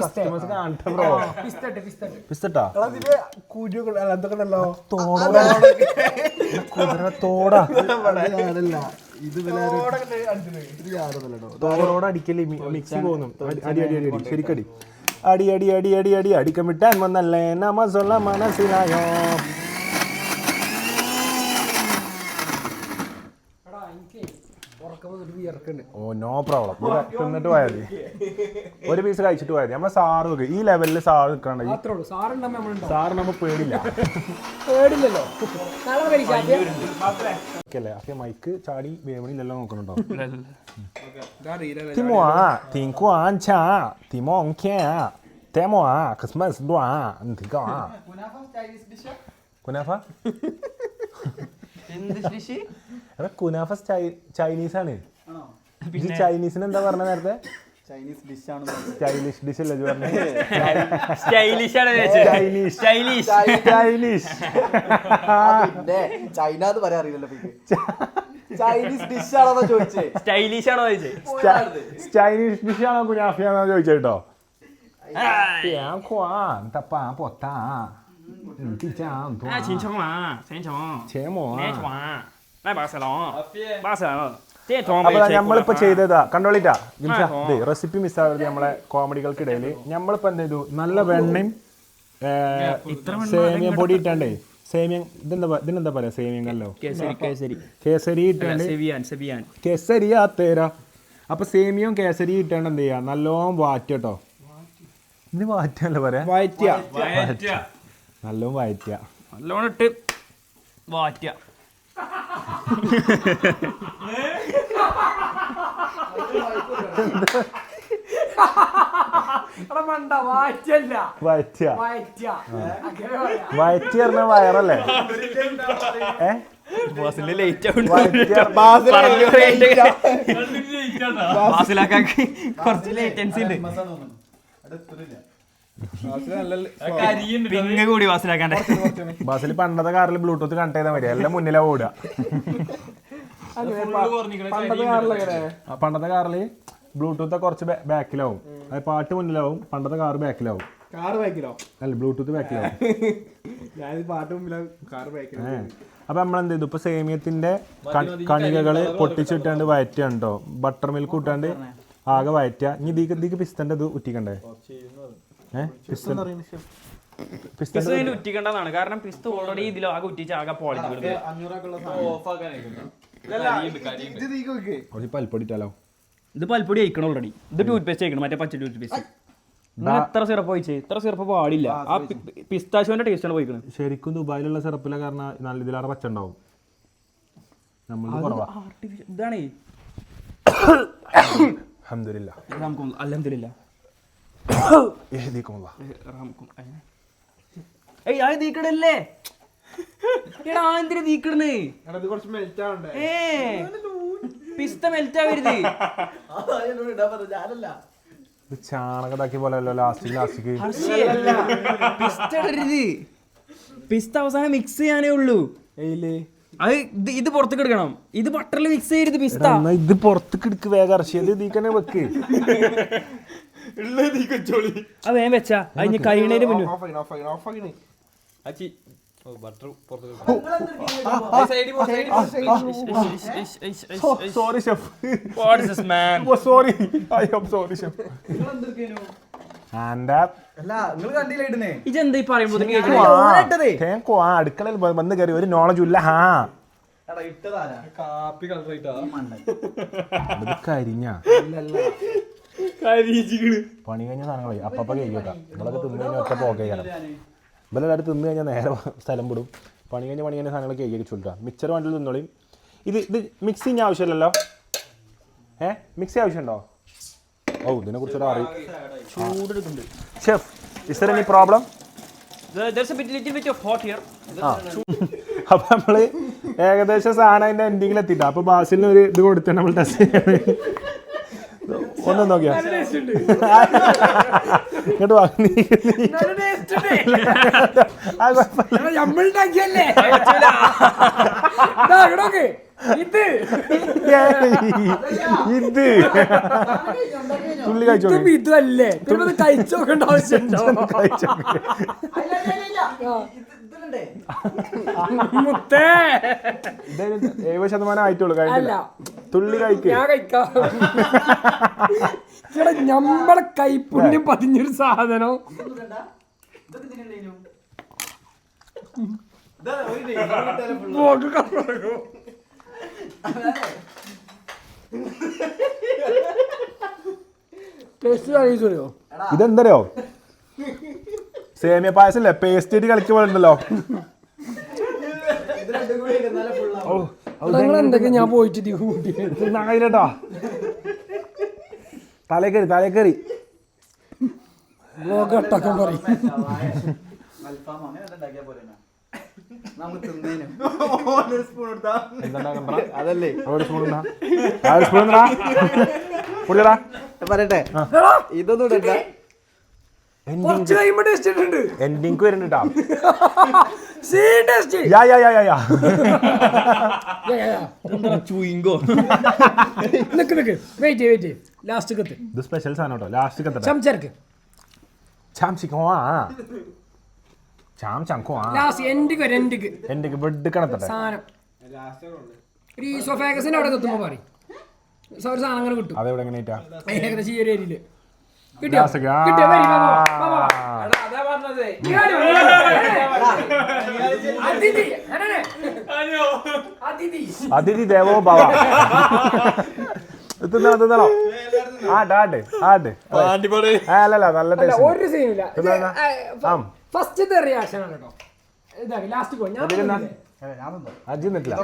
കസ്റ്റമേഴ്സ് കാണട്ടെ ബ്രോ. പിസ്തട്ടാ തോടാ തോടോടെ അടിക്കല്ലേ മിക്സി പോകുന്നു. അടി ശരിക്കടി അടി അടിക്കാൻ വിട്ടാൻ വന്നല്ലേ നമസ്വല്ല മനസ്സിലായോ? Oh no problem. തിന്നിട്ട് പോയാൽ മതി. ഒരു പീസ് കഴിച്ചിട്ട് പോയാൽ മതി. നമ്മളെ സാറ് നോക്കി ഈ ലെവലിൽ സാറ് നിൽക്കണ്ട. സാറ് നമ്മൾ പേടില്ലല്ലോ. അപ്പൊ മൈക്ക് ചാടി വേവണിലെല്ലാം നോക്കണുണ്ടോ? കുനാഫ എടാ കുനാഫ ചൈനീസ് ആണ്. ഇത് ചൈനീസിന് എന്താ പറഞ്ഞ നേരത്തെ? ചൈനീസ് ഡിഷ് ആണ്. സ്റ്റൈലിഷ് ഡിഷ് അല്ലേ ഇത് പറഞ്ഞേ? സ്റ്റൈലിഷ് ആണ് ചൈനീസ് സ്റ്റൈലിഷ് ചൈനീസ് പിന്നെ ചൈന എന്ന് പറയാൻ അറിയില്ലല്ലോ ചൈനീസ് ഡിഷ് ആണോ ചോദിച്ചേ? സ്റ്റൈലിഷ് ആണോ ചോദിച്ചേ? ചൈനീസ് ഡിഷ് ആണോ കുനാഫയാണോ ചോദിച്ചേട്ടോ? നമ്മളിപ്പോ ചെയ്തതാ കണ്ടോളിട്ടാ റെസിപ്പി മിസ്സാവരുത്. നമ്മളെ കോമഡികൾക്കിടയിൽ നമ്മളിപ്പോ എന്ത് ചെയ്തു, നല്ല വെണ്ണയും സേമിയ പൊടി ഇട്ടാണ്ടേ, സേമിയ ഇതിനെന്താ പറയാ, സേമിയല്ലോ കേസരി ഇട്ടാണ്ട് കേസരിയാ തേരാ. അപ്പൊ സേമിയവും കേസരി ഇട്ടാണ്ട് എന്ത് ചെയ്യാ, നല്ലോണം വാറ്റട്ടോ. ഇത് വാറ്റല്ലേ പറയാ, നല്ലോണം വാറ്റ, നല്ലോണം ഇട്ട് വാറ്റ. വയറ്റി പറഞ്ഞ വയറല്ലേ? കുറച്ച് ലേറ്റൻസി ഉണ്ട്. പിങ്ങ കൂടി വാസിലാക്കാണ്ട്. ബസ്സിൽ പണ്ടത്തെ കാറിൽ ബ്ലൂടൂത്ത് കണക്ട് ചെയ്താൽ മതി, എല്ലാം മുന്നിലാ ഓടുക. പണ്ടത്തെ കാറിൽ ബ്ലൂടൂത്ത് കുറച്ച് ബാക്കിലാവും, അത് പാട്ട് മുന്നിലാവും, പണ്ടത്തെ കാറ് ബാക്കിലാവും. അല്ല ബ്ലൂടൂത്ത് ബാക്കിലാവും. അപ്പൊ നമ്മളെന്ത് ചെയ്തു, ഇപ്പൊ സേമിയത്തിന്റെ കണികകള് പൊട്ടിച്ചിട്ടാണ്ട് വയറ്റാണ് കേട്ടോ. ബട്ടർ മിൽക്ക് ഇട്ടാണ്ട് ആകെ വയറ്റ. ഇനി ഇതിക്ക് പിസ്തന്റെ ഇത് ഉറ്റിക്കണ്ടേ? പിസ്ത ഉറ്റിക്കണ്ടെന്നാണ്, കാരണം പിസ്ത ഓൾറെഡി ഇതിൽ ആകെ ഉറ്റിച്ച് ആകെ പോളിച്ച് പൽപ്പൊടിട്ടാലോ. ഇത് പൽപ്പൊടി അയക്കണം ഓൾറെഡി. ഇത് ടൂത്ത് പേസ്റ്റ് അയക്കണം, മറ്റേ പച്ച ടൂത്ത് പേസ്റ്റ്. എത്ര സിറപ്പ് ഒഴിച്ചേ? ഇത്ര സിറപ്പ് പാടില്ല. ആ പിസ്താശോന്റെ ടേസ്റ്റ് ആണ് പോയിക്കണത്. ശരിക്കും ദുബായിലുള്ള സിറപ്പിലെ കാരണം നല്ല ഇതിലാറ് പച്ച ഉണ്ടാവും. ഇതാണേ അൽഹംദുലില്ലാ. അൽഹംദുലില്ലാ. തീക്കടല്ലേ തീക്കടന്ന് പിസ്ത മെൽറ്റ് ആവരുത്. ചാണകതാക്കി പോലെയല്ലോ ലാസ്റ്റിക്ക് പിസ്ത ഇടരുത്. പിസ്ത അവസാനം മിക്സ് ചെയ്യാനേ ഉള്ളൂ. അത് ഇത് പുറത്തേക്ക് എടുക്കണം. ഇത് ബട്ടറിൽ മിക്സ് ചെയ്യരുത് പിസ്ത. ഇത് പുറത്തേക്ക് എടുക്ക്, വേഗം ഇറച്ചിയത് നീക്കന്നെ വെക്ക്. അത് വേഗം വെച്ചാ അതിന് കഴിയണേന് മുന്നേ. Sorry chef. Sorry I am sorry chef. ഇതെന്താ ഈ പറയുമ്പോ അടുക്കളയിൽ വന്ന് കയറി ഒരു നോളജ് ഇല്ല. കരിഞ്ഞ പണി കഴിഞ്ഞ സാധനങ്ങളെ അപ്പ കഴിക്കാം. നിങ്ങളൊക്കെ തിന്നു കഴിഞ്ഞാൽ ഒറ്റ പോകേക്കണം. ഇവരെല്ലാവരും തിന്നു കഴിഞ്ഞാൽ നേരെ സ്ഥലം വിടും. പണി കഴിഞ്ഞ സാധനങ്ങളൊക്കെ കഴിക്കാൻ ചൊല്ലുക. മിക്സർ വണ്ടിയിൽ തിന്നോളിയും. ഇത് മിക്സിങ് ആവശ്യമില്ലല്ലോ. മിക്സി ആവശ്യമുണ്ടോ? ഓ ഇതിനെ കുറിച്ചൊരു അറിയും. ചൂടെടുക്കുന്നുണ്ട്. Chef, is there any problem? അപ്പൊ നമ്മള് ഏകദേശം സാധനം അതിന്റെ എൻഡിങ്ങിൽ എത്തിയിട്ടാ. അപ്പൊ ബാസിലിന് ഒരു ഇത് കൊടുത്തിട്ട് നമ്മൾ ടെസ്റ്റ് ചെയ്യാൻ. ഒന്നും നോക്കിയാ ഇങ്ങോട്ട് വാങ്ങി ഇത് തുള്ളി കഴിച്ചോ. ഇതല്ലേ കഴിച്ചോക്കേണ്ട ആവശ്യമുണ്ടോ? മുത്തേ 70% ആയിട്ടുള്ളൂ. കഴിഞ്ഞില്ല. തുള്ളി കഴിക്കും. ഞാൻ കഴിക്കാം. ഞമ്മടെ കൈപ്പുണ്യം പതിഞ്ഞൊരു സാധനം. ഇതെന്തരോ സേമിയ പായസല്ലേ, പേസ്റ്റ് ആയിട്ട് കളിക്കുമ്പോഴുണ്ടല്ലോ. എന്തൊക്കെ ഞാൻ പോയിട്ട് കേട്ടോ. തലേക്കറി ഘട്ടക്കം പറയും. നമുക്ക് തിന്നേനും എന്താ അതല്ലേ ഒരു സ്പൂൺ സ്പൂൺ പൊടിയടാ പറയട്ടെ ഇതൊന്നും ഇടണ്ട. കുറച്ച് കഴിയുമ്പോ ടേസ്റ്റ് ഉണ്ട് എൻഡിങ് വരുന്നുണ്ട് ടേസ്റ്റ് ചൂയിങ്കോ നിക്ക് വെയിറ്റ് ലാസ്റ്റ് കത്ത് ഇത് സ്പെഷ്യൽ സാധനം കേട്ടോ ലാസ്റ്റ് കത്തട്ടെ ചമച്ചർക്ക് ലാസ്റ്റ് എൻഡിക്ക് വെടുക്കണത്തട്ടെ സാധനം ഒരു ഈസോഫാഗസിന്റെ അവിടെ കത്തുമ്പോ പറയും ഒരു സാധനം അങ്ങനെ കിട്ടും അതെവിടെ എങ്ങനെ ഏകദേശം ഈ ഒരു ഏരിയയില് അതിഥി ദേവോ ഭവ തിന്നണോ അല്ലല്ല നല്ല ടേസ്റ്റ് ഒരു സീനില്ല ഫസ്റ്റത്തെ റിയാക്ഷൻ ആണ് കേട്ടോ ഇതാക്കി ലാസ്റ്റ് പോയി ഞാൻ അജി നിന്നിട്ടില്ല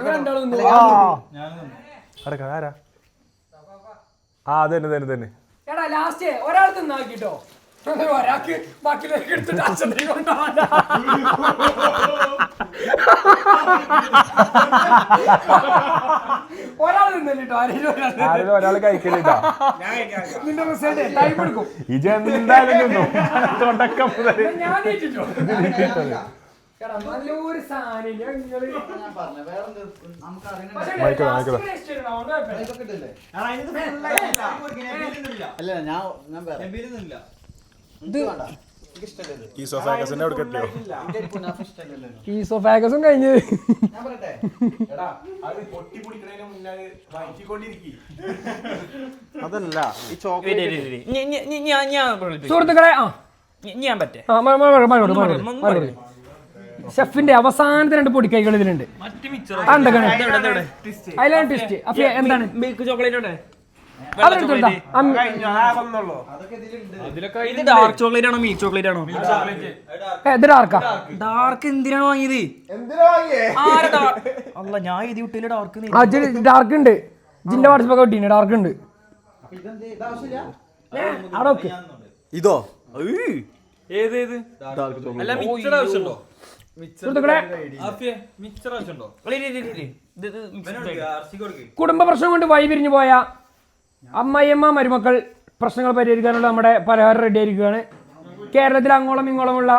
ആരാ തന്നെ എടാ ലാസ്റ്റ് ഒരാൾ തിന്നാക്കിട്ടോ ഒരാൾക്ക് ബാക്കിയിലേക്ക് എടുത്തിട്ട് ആശുപത്രി കൊണ്ടുപോകാൻ ഒരാൾ തിന്നല്ലോ ആരെങ്കിലും ഒരാൾ കഴിക്കലിട്ടോ നിന്റെ റിസൾട്ട് ടൈം എടുക്കും ഇജെന്തായാലും തുടക്കം മുതൽ ഞാൻ ഏറ്റിട്ടോ എടാ നല്ലൊരു സാധനം ഈസോഫാഗസും കഴിഞ്ഞ് അതല്ല ഈ ചോക്ലേറ്റ് സുഹൃത്തുക്കളെ ഞാൻ പറ്റേ ഷെഫിന്റെ അവസാനത്തെ 2 പൊടിക്കൈകൾ ഇതിലുണ്ട് അതിലാണ് ട്വിസ്റ്റ് അപ്പൊ എന്താണ് മിൽക്ക് ചോക്ലേറ്റ് ഇത് ഡാർക്ക് ചോക്ലേറ്റ് ആണോ മിൽക്ക് ചോക്ലേറ്റ് ആണോ ഇത് ഡാർക്കാ ഡാർക്ക് എന്തിനാണ് വാങ്ങിയത് അല്ല ഞാൻ ഇത് വിട്ടില്ല ഡാർക്ക് ഡാർക്ക് ഉണ്ട് ജിന്റെ വാട്സപ്പ് ഒക്കെ കിട്ടീന് ഡാർക്ക് ഉണ്ട് അവിടെ ഓക്കെ ഇതോ ഏത് അല്ല മിക്സഡ് ആവശ്യമുണ്ടോ കുടുംബ പ്രശ്നം കൊണ്ട് വഴിപിരിഞ്ഞു പോയ അമ്മയമ്മ മരുമക്കൾ പ്രശ്നങ്ങൾ പരിഹരിക്കാനുള്ള നമ്മുടെ പലഹാരം റെഡി ആയിരിക്കുകയാണ്. കേരളത്തിൽ അങ്ങോളം ഇങ്ങോളമുള്ള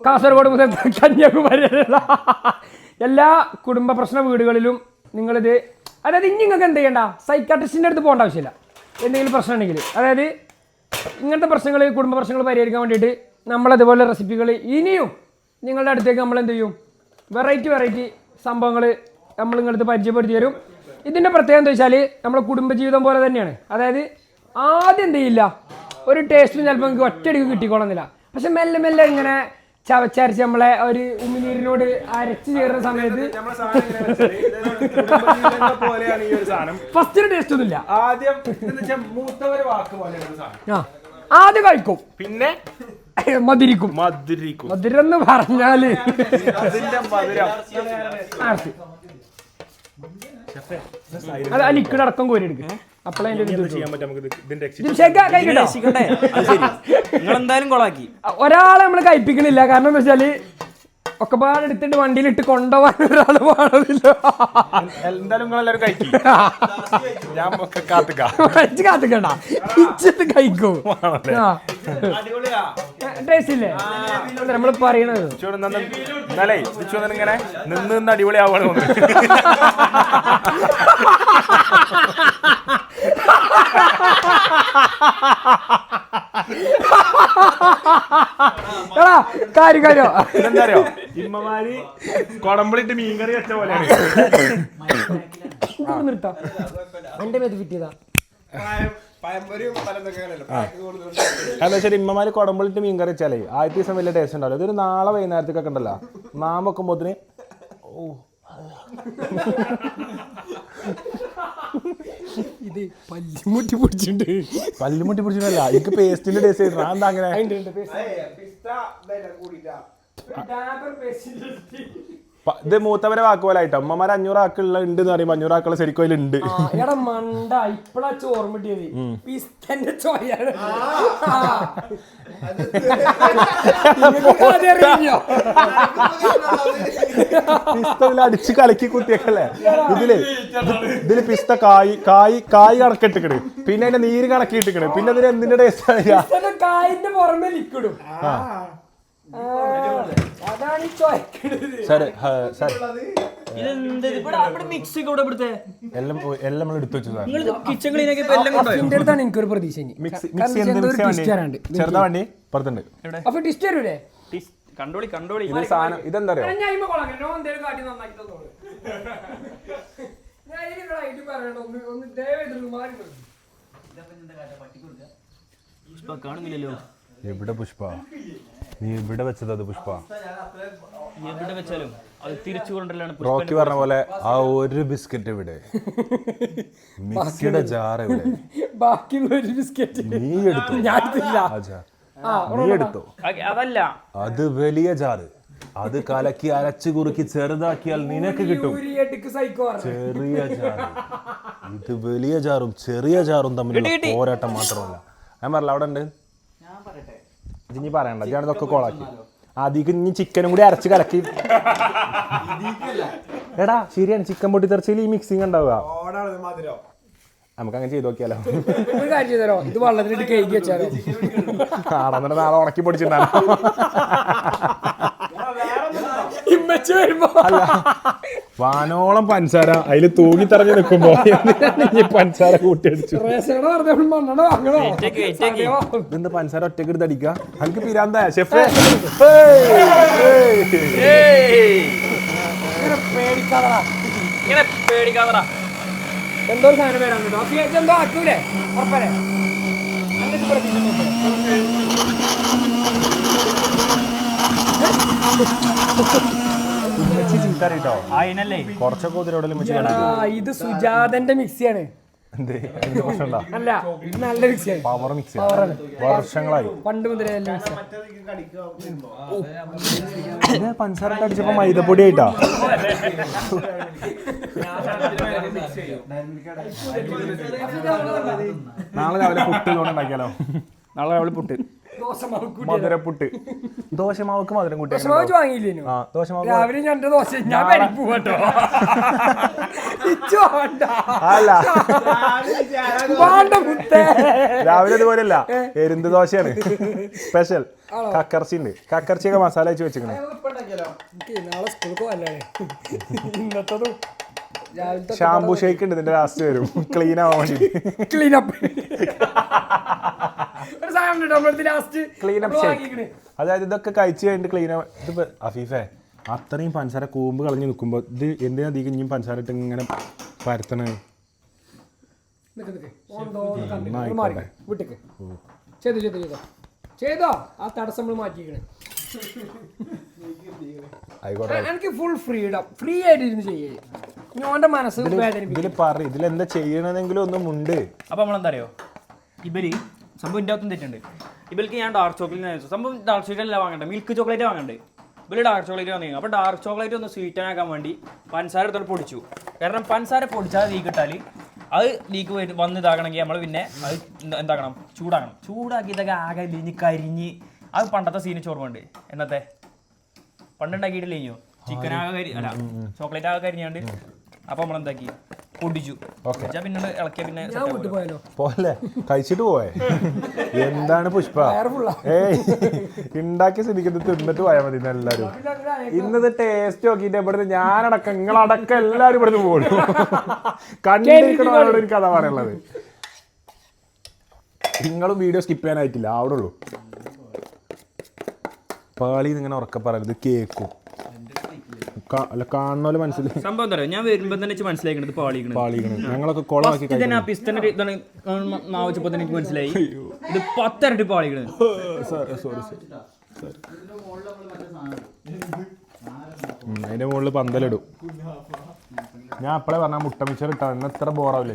കാസർഗോഡ് മുതൽ കന്യാകുമാരി എല്ലാ കുടുംബ പ്രശ്ന വീടുകളിലും നിങ്ങളിത് അതായത് ഇനി നിങ്ങൾക്ക് എന്ത് ചെയ്യണ്ട സൈക്കാട്രിസ്റ്റിൻ്റെ അടുത്ത് പോകേണ്ട ആവശ്യമില്ല. എന്തെങ്കിലും പ്രശ്നം ഉണ്ടെങ്കിൽ അതായത് ഇങ്ങനത്തെ പ്രശ്നങ്ങൾ കുടുംബ പ്രശ്നങ്ങൾ പരിഹരിക്കാൻ വേണ്ടിയിട്ട് നമ്മളതുപോലെ റെസിപ്പികൾ ഇനിയും നിങ്ങളുടെ അടുത്തേക്ക് നമ്മൾ എന്ത് ചെയ്യും വെറൈറ്റി സംഭവങ്ങൾ നമ്മൾ നിങ്ങളടുത്ത് പരിചയപ്പെടുത്തി തരും. ഇതിൻ്റെ പ്രത്യേകത എന്താ വെച്ചാൽ നമ്മുടെ കുടുംബജീവിതം പോലെ തന്നെയാണ്. അതായത് ആദ്യം എന്ത് ചെയ്യില്ല ഒരു ടേസ്റ്റും ചിലപ്പോൾ നമുക്ക് ഒറ്റയടിക്ക് കിട്ടിക്കോളുന്നില്ല. പക്ഷെ മെല്ലെ മെല്ലെ ഇങ്ങനെ ചവച്ചരച്ച് നമ്മളെ ഒരു ഉമിനീരിനോട് അരച്ച് ചേരുന്ന സമയത്ത് ഫസ്റ്റ് ടേസ്റ്റ് ഒന്നുമില്ല. ആദ്യം കഴിക്കും പിന്നെ മധുരിക്കും. മധുരം എന്ന് പറഞ്ഞാല് അത് ആ ലിക്വിഡ് അടക്കം കോരി എടുക്കും. എന്തായാലും കൊളാക്കി ഒരാളെ നമ്മള് കഴിപ്പിക്കണില്ല. കാരണം എന്താ വെച്ചാല് ഒക്കെ പാടെ എടുത്തിട്ട് വണ്ടിയിലിട്ട് കൊണ്ടുപോകാൻ ഒരാൾ പാടില്ല. എന്തായാലും കാത്തിക്കണ്ട ഇച്ചത്ത് കഴിക്കും. ടേസ്റ്റ് ഇല്ലേ നമ്മള് പറയണത് ഇങ്ങനെ നിന്ന് അടിപൊളിയാവാണ്. കാര്യോ എന്താറിയോ ഇമ്മമാര് കൊടമ്പളിട്ട് മീൻകറി വെച്ച പോലെയാണ്. നിർത്താം എന്റെ മേത്ത് ഫിറ്റിയതാ. എന്താ വെച്ചാൽ ഇമ്മമാര് കൊടമ്പളിട്ട് മീൻകറി വെച്ചാലേ ആദ്യത്തെ ദിവസം വലിയ ടേസ്റ്റ് ഉണ്ടാവില്ല. ഇതൊരു നാളെ വൈകുന്നേരത്തേക്കൊക്കെ ഉണ്ടല്ലോ മാം വെക്കുമ്പോത്തിന് ഇത് പല്ലിമുട്ടി പിടിച്ചിട്ടുണ്ട്. പല്ലിമുട്ടി പിടിച്ചിട്ടല്ല എനിക്ക് പേസ്റ്റിന്റെ ടേസ്റ്റ് ആയിരുന്നു. എന്താ അങ്ങനെ ഇത് മൂത്തവരെ വാക്ക് പോലെ ആയിട്ടോ അമ്മമാർ 500 ആക്കുള്ള ഉണ്ട് എന്ന് പറയുമ്പോ 500 ആക്കുള്ള ശരിക്കും അതിലുണ്ട്. എടാ മണ്ട ഇപ്പഴാ ഓർമ്മ കിട്ടിയത് പിസ്തന്റെ ചോയാണ്. അടിച്ച് കലക്കി കുത്തിയേക്കല്ലേ ഇതില് പിസ്ത കായ് കണക്കിട്ടിക്കണ്, പിന്നെ അതിന്റെ നീര് കണക്കിട്ടിക്കണ്, പിന്നെ അതിന് എന്തിന്റെ ടേസ്റ്റ് കായിന്റെ പുറമെ ലിക്വിഡും അതാണ് ഈ ചോയ്ക്കണത്. എല്ലാം നമ്മൾ എടുത്തു വെച്ചു. എനിക്കൊരു പ്രതീക്ഷ ചെറുതാ വണ്ടി പുറത്തുണ്ട്. അപ്പൊ ടിസ്റ്റ് വരൂലേ? കണ്ടോളി ഇത് സാധനം ഇതെന്താ പറയാ, കാണുന്നില്ലല്ലോ. എവിടെ പുഷ്പ, നീ ഇവിടെ വെച്ചത്? അത് പുഷ്പ എവിടെ വെച്ചാലും അത് തിരിച്ചു കൊണ്ടല്ലാണ് റോക്കി പറഞ്ഞ പോലെ. ആ ഒരു ബിസ്ക്കറ്റ് ഇവിടെ, മിക്സിയുടെ ജാർ ഇവിടെ, ബാക്കിയുള്ള ഒരു ബിസ്ക്കറ്റ് നീ എടുത്തു. നീ എടുത്തോ? അതല്ല, അത് വലിയ ജാറ്, അത് കലക്കി അരച്ചു കുറുക്കി ചെറുതാക്കിയാൽ നിനക്ക് കിട്ടും ചെറിയ ജാറ്. ഇത് വലിയ ജാറും ചെറിയ ജാറും തമ്മിലുള്ള പോരാട്ടം മാത്രമല്ല. ഞാൻ പറഞ്ഞില്ല അവിടെ ഉണ്ട്. ഇനി പറയണ്ട, ഞാൻ ഇതൊക്കെ കോളാക്കി. ആദ്യം ഇനി ചിക്കനും കൂടി അരച്ച് കലക്കി. എടാ ശരിയാണ്, ചിക്കൻ പൊട്ടിത്തെറിച്ചിൽ ഈ മിക്സിങ് ഉണ്ടാവുക. നമുക്ക് അങ്ങനെ ചെയ്ത് നോക്കിയാലോ? ഇത് വെള്ളത്തിലിട്ട് കഴുകി വെച്ചാലോ? ആടാന്നിട്ട് നാളെ ഉണക്കി പൊടിച്ചിട്ടുണ്ടാകും. അല്ല, വാനോളം പഞ്ചസാര അതില് തൂങ്ങി തറഞ്ഞു നിൽക്കുമ്പോ പഞ്ചസാര കൂട്ടിയടിച്ചു. ഇതെന്താ പഞ്ചസാര ഒറ്റക്ക് എടുത്ത് അടിക്കുക? എനിക്ക് പിരാന്താ ഷെഫ്. എന്തോ സാധനം വരാൻ എന്തോ ആക്കൂലേ ഉറപ്പല്ലേ? കുറച്ചൊക്കെ ഇത് സുജാതന്റെ മിക്സിയാണ്. അല്ല, ഇത് നല്ല മിക്സിയാണ്. പവർ മിക്സിയാണ്, വർഷങ്ങളായി പണ്ട് മുതലേ പഞ്ചസാര അടിച്ചപ്പോ മൈദപ്പൊടി ആയിട്ടാ. നാളെ രാവിലെ പുട്ട് ഇതുകൊണ്ട് ഉണ്ടാക്കിയാലോ? നാളെ രാവിലെ പുട്ട്, മധുരപ്പുട്ട്. ദോശമാവക്ക് മധുരം കൂട്ടി വാങ്ങിയില്ലേനു? രാവിലെ ഞാൻ ദോശ ഞാൻ പരിപ്പ് കേട്ടോ. അല്ല, രാവിലെ ഇതുപോലെയല്ല, എരുന്ത് ദോശയാണ് സ്പെഷ്യൽ. കക്കർച്ചി ഉണ്ട്, കക്കർച്ചിയൊക്കെ മസാല വെച്ച് വെച്ചിക്കണേ. നാളെ സ്കൂൾക്ക് പോകാല്ലേ? ഇന്നത്തതും ഷാംപൂ ഷേക്ക് ഉണ്ട്, ഇതിന്റെ ലാസ്റ്റ് വരും ക്ലീൻ ആവാൻ വേണ്ടി. ക്ലീനപ്പ് അതായത് ഇതൊക്കെ കഴിച്ചു കഴിഞ്ഞിട്ട് ക്ലീൻ ആവാൻ. ഇതിപ്പോ അഫീഫേ, അത്രയും പഞ്ചസാര കൂമ്പ് കളഞ്ഞ് നിൽക്കുമ്പോ ഇത് എന്തിനാ അധികം ഇനിയും പഞ്ചസാര ഇട്ട് ഇങ്ങനെ പരത്തണേ? ചെയ്തോ? ആ തടസ്സം നമ്മൾ മാറ്റിക്കണേ. എനിക്ക് ഫുൾ ഫ്രീഡം, ഫ്രീ ആയിട്ട് ഇരുന്ന് ചെയ്യേ. ഞാന്റെ മനസ്സ് ഇതില് പറ, ഇതിലെന്താ ചെയ്യണമെന്നെങ്കിലും ഒന്നും ഉണ്ട്. അപ്പൊ നമ്മളെന്താ അറിയോ, ഇവര് സംഭവം ഇതിൻ്റെ അകത്തും തെറ്റുണ്ട്. ഇവർക്ക് ഞാൻ ഡാർക്ക് ചോക്ലേറ്റ് സംഭവം ഡാർക്ക് ചോക്ലേറ്റ് അല്ല വാങ്ങണ്ടേ, മിൽക്ക് ചോക്ലേറ്റ് വാങ്ങണ്ടേ. ഇവര് ഡാർക്ക് ചോക്ലേറ്റ് വാങ്ങി. അപ്പോൾ ഡാർക്ക് ചോക്ലേറ്റ് ഒന്ന് സ്വീറ്റനാക്കാൻ വേണ്ടി പഞ്ചസാര എടുത്തോണ്ട് പൊടിച്ചു. കാരണം പഞ്ചസാര പൊടിച്ചാൽ ലീക്ക് ഇട്ടാൽ അത് ലീക്ക് വന്ന് ഇതാക്കണമെങ്കിൽ നമ്മൾ പിന്നെ അത് എന്താക്കണം, ചൂടാക്കണം. ചൂടാക്കി ഇതൊക്കെ ആകെ ലിഞ്ഞ് കരിഞ്ഞ്, അത് പണ്ടത്തെ സീന് ചോർമ്മയുണ്ട്. എന്നത്തെ പണ്ടുണ്ടാക്കിയിട്ടില്ല ഇനിയോ, ചിക്കൻ ആകെ അല്ല ചോക്ലേറ്റ് ആകെ കരിഞ്ഞാണ്ട്. അപ്പോൾ നമ്മളെന്താക്കി, പൊടിച്ചു. പിന്നെ ഇളക്കിയ പിന്നെ പോലെ കഴിച്ചിട്ട് പോയേ. എന്താണ് പുഷ്പ, ഉണ്ടാക്കിയ സ്ഥിതിക്ക് തിന്നിട്ട് പോയാൽ മതി എല്ലാരും. ഇന്നത് ടേസ്റ്റ് നോക്കിയിട്ട് ഇവിടുന്ന് ഞാനടക്കം നിങ്ങളടക്കം എല്ലാരും ഇവിടുന്ന് പോകും. കണ്ടിരിക്കണോട് എനിക്ക് അതാ പറയുള്ളത്. നിങ്ങളും വീഡിയോ സ്കിപ്പ് ചെയ്യാനായിട്ടില്ല, അവിടെ ഉള്ളൂ. പാളി ഇങ്ങനെ ഉറക്ക പറയരുത്, കേക്കും അല്ല കാണുന്ന മനസ്സിലായി. സംഭവം എന്താ പറയുക, ഞാൻ വരുമ്പോ തന്നെ മനസ്സിലാക്കുന്നത് പാളിക്കണം. ഞങ്ങളൊക്കെ കൊളമാക്കി നാവച്ചപ്പോ തന്നെ എനിക്ക് മനസ്സിലായി ഇത് 10 ഇരട്ടി പാളിക്കണം. അതിന്റെ മുകളിൽ പന്തലിടും. ഞാൻ അപ്പളെ പറഞ്ഞ മുട്ട മിച്ചർ ഇട്ടാ ഇന്ന് എത്ര ബോറാവില്ല.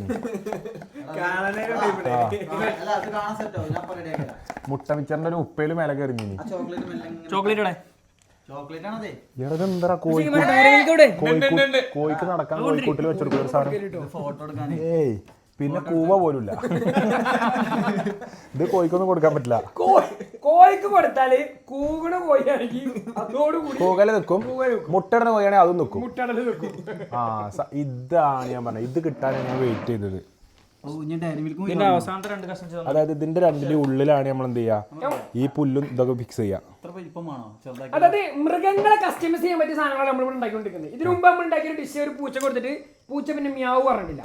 മുട്ട മിച്ചറിന്റെ ഒരു ഉപ്പയില് മേലെ കയറി. ചോക്ലേറ്റ് എന്താ കോഴിക്ക് നടക്കാൻ കോഴിക്കൂട്ടിൽ വെച്ചെടുക്കുന്ന സാധനം. ഏയ് പിന്നെ കൂവ പോലുമില്ല. ഇത് കോഴിക്കൊന്നും കൊടുക്കാൻ പറ്റില്ല. കോഴിക്ക് കൊടുത്താല് കൂകണ കോഴിയാണെങ്കിൽ അതോടുകൂടി കൂകല് നിൽക്കും, മുട്ടടന കോഴിയാണെങ്കിൽ അതും നിൽക്കും. മുട്ടടല് വെക്കും. ഇതാണ് ഞാൻ പറഞ്ഞത്, ഇത് കിട്ടാനാണ് ഞാൻ വെയിറ്റ് ചെയ്തത്. ഇതിന്റെ അവസാനത്തെ 2 കഷ്ണം അതായത് ഇതിന്റെ രണ്ടിന്റെ ഉള്ളിലാണ് നമ്മൾ എന്ത് ചെയ്യാ, ഈ പുല്ലും ഇതൊക്കെ ഫിക്സ് ചെയ്യാ. അതായത് മൃഗങ്ങളെ കസ്റ്റമൈസ് ചെയ്യാൻ പറ്റിയ സാധനങ്ങളാണ് നമ്മൾ ഉണ്ടാക്കിക്കൊണ്ടിരിക്കുന്നത്. ഇതിനു മുമ്പ് നമ്മൾ ഉണ്ടാക്കിയ ഡിഷ് ഒരു പൂച്ച കൊടുത്തിട്ട് പൂച്ച പിന്നെ മ്യാവ് പറഞ്ഞില്ല.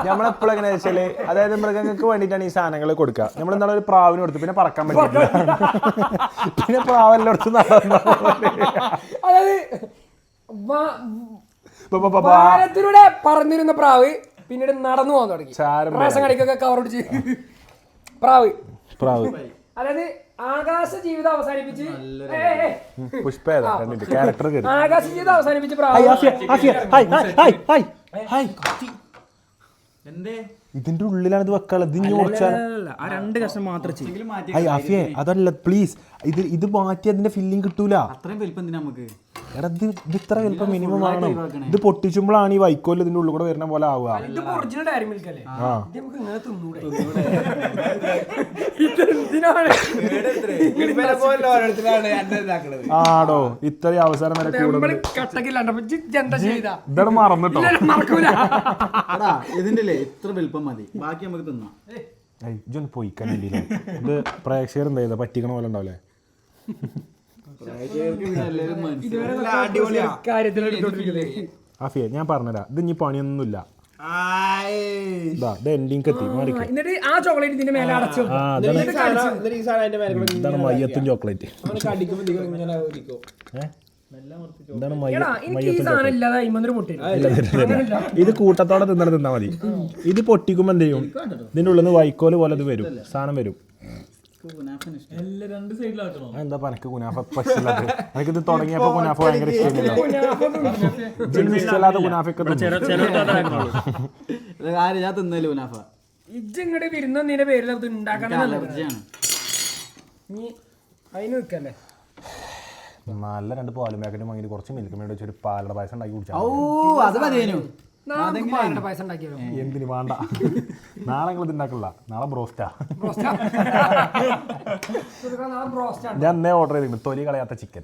നമ്മളെപ്പോഴും എങ്ങനെയാ വെച്ചാല്, അതായത് മൃഗങ്ങൾക്ക് വേണ്ടിയിട്ടാണ് ഈ സാധനങ്ങൾ കൊടുക്കുക. നമ്മൾ എന്താണ് ഒരു പ്രാവിന് കൊടുത്തു, പിന്നെ പറക്കാൻ പറ്റില്ല. പിന്നെ പ്രാവെല്ലായിടത്തും നടന്നു. അതായത് ഭാരത്തിലൂടെ പറന്നിരുന്ന പ്രാവ് പിന്നീട് നടന്നു പോകാൻ തുടങ്ങി. റേഷൻ കടയ്ക്കൊക്കെ കവർ പിടിച്ച് പ്രാവ്. അതായത് ആകാശ ജീവിതം അവസാനിപ്പിച്ച് പുഷ്പ ക്യാരക്ടർ ആകാശ ജീവിതം അവസാനിപ്പിച്ച് പ്രാവ്. ഇതിന്റെ ഉള്ളിലാണ് ഇത് വെക്കാനുള്ളത്. ഇത് ആ 2 കഷ്ണം മാത്രം ആഫിയെ അതല്ല പ്ലീസ്, ഇത് മാറ്റി അതിന്റെ ഫില്ലിങ് കിട്ടൂല. അത്രയും വലിപ്പം എന്തിനാ നമുക്ക്? എടാ ഇത് ഇത്ര വലിപ്പം മിനിമം ആണ്. ഇത് പൊട്ടിച്ചുമ്പോഴാണ് ഈ വൈക്കോല് ഇതിന്റെ ഉള്ളിൽ കൂടെ വരുന്ന പോലെ ആവുക. ഒറിജിനൽ ഡയറി മിൽക്ക് അല്ലേ? നമുക്ക് ഇങ്ങനെ തിന്നൂടെ? ആടോ ഇത്രയും അവസാനം വരെ കൂടുതൽ ഇതാണ് മറന്നിട്ടോ. ഇതിന്റെ ഇത്ര വലിപ്പം മതി, ബാക്കി നമുക്ക് തിന്നാം. ഇതൊന്ന് പോയിക്കാനില്ല. ഇത് പ്രേക്ഷകർ എന്താ പറ്റിക്കണ പോലെ ഉണ്ടാവില്ലേ? ആഫിയെ ഞാൻ പറഞ്ഞുതരാം, ഇത് ഇനി പണിയൊന്നുമില്ല. എന്നിട്ട് ആ ചോക്ലേറ്റ് ഇതിന്റെ മേലെ അടച്ചു. ഇതാണ് മയ്യത്തും ചോക്ലേറ്റ്. എന്താണ് ഇത് കൂട്ടത്തോടെ തിന്നാ മതി. ഇത് പൊട്ടിക്കുമ്പോ എന്ത് ചെയ്യും, ഇതിന്റെ ഉള്ളിൽ നിന്ന് വൈക്കോല് പോലെ ഇത് വരും, സാധനം വരും. എന്താ പനക്ക് കുനാഫ പറ്റില്ലാത്ത? എനിക്കിത് തുടങ്ങിയപ്പോ കുനാഫ ഭയങ്കര ഇഷ്ടമില്ല. ഇഷ്ടമില്ലാത്ത കുനാഫൊക്കെ ഞാൻ തിന്നല്ലോ കുനാഫ. ഇജ്ജിങ്ങടെ വിരുന്നതിന്റെ പേരിൽ അത് ഉണ്ടാക്കണം. അതിന് നിൽക്കല്ലേ. നല്ല 2 പാലും പാക്കറ്റും വാങ്ങിയിട്ട് കുറച്ച് മിൽക്ക് മേഡ് വെച്ചൊരു പാലട പായസം ഉണ്ടാക്കി കുടിച്ചാൽ എന്തിന് വേണ്ട. നാളെ നിങ്ങൾ ഇത് ഉണ്ടാക്കില്ല, നാളെ ബ്രോസ്റ്റാ. ഞാൻ അന്നേ ഓർഡർ ചെയ്തിട്ടുണ്ട് തൊലി കളയാത്ത ചിക്കൻ.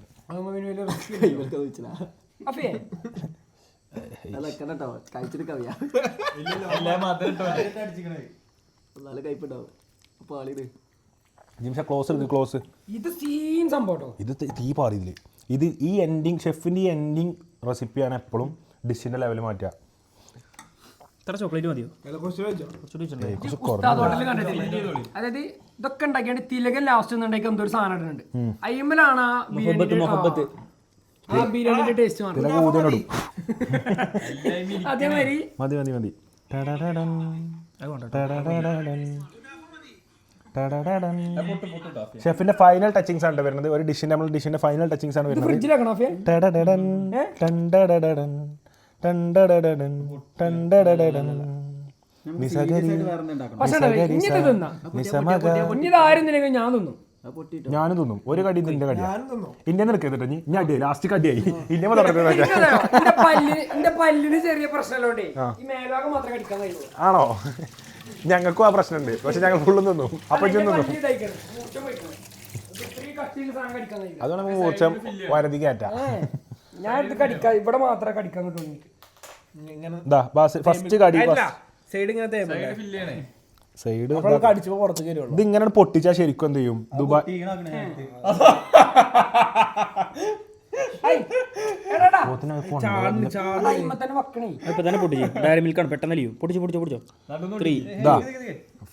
ക്ലോസ് ഇത് സീൻ സംഭവം. ഇത് തീ പാടില്ല. ഇത് ഈ എൻഡിങ് ഷെഫിന്റെ ഈ എൻഡിങ് റെസിപ്പിയാണ് എപ്പോഴും ഡിഷിന്റെ ലെവൽ മാറ്റുക. ചോക്ലേറ്റ് മതിയോ? അതായത് ഇതൊക്കെ ഉണ്ടാക്കിയാണ് തിലകൻ ലാസ്റ്റ് ഉണ്ടാക്കി എന്തോ ഒരു സാധനം ഇടുന്നുണ്ട്. അയ്യമ്മലാണ് ആ ബിരിയാണിന്റെ ടേസ്റ്റ് മാറുന്നത്. അതേമാതിരി മതി. ഷെഫിന്റെ ഫൈനൽ ടച്ചിങ്സ് ആണ് വരുന്നത്. ഒരു ഡിഷിന്റെ നമ്മൾ ഡിഷിന്റെ ഫൈനൽ ടച്ചിങ്സ് ആണ് വരുന്നത്. ഞാനും തിന്നും. ഒരു കടി നിന്റെ കടി ഇന്ത്യ നിൽക്കുന്നുണ്ട്. ഞാൻ അടിയായി, ലാസ്റ്റ് കടിയായി. ഇന്ത്യ പല്ലിന് ചെറിയ പ്രശ്നമുണ്ടേ, ഈ മേലോകം മാത്രമേ കടിക്കാൻ കഴിയുള്ളൂ. ആണോ? ഞങ്ങൾക്കും ആ പ്രശ്നമുണ്ട്, പക്ഷെ ഞങ്ങൾ ഫുള്ളും തിന്നും. അപ്പൊ തിന്നും. അതുകൊണ്ട് മൂർച്ചം വരതി കയറ്റാം. ഞാൻ ഇത് കടിക്കാം, ഇവിടെ മാത്രമേ കടിക്കാൻ കിട്ടുള്ളൂ. ഫസ്റ്റ് കടി സൈഡ് ഇങ്ങനെ സൈഡ് അടിച്ചപ്പോ പുറത്ത് കയറുള്ളൂ. ഇത് ഇങ്ങനെ പൊട്ടിച്ചാ ശരിക്കും എന്ത് ചെയ്യും? ദുബായ് ഡയറി മിൽക്കാണ് പെട്ടെന്ന് അലിയും. പൊടിച്ചോ.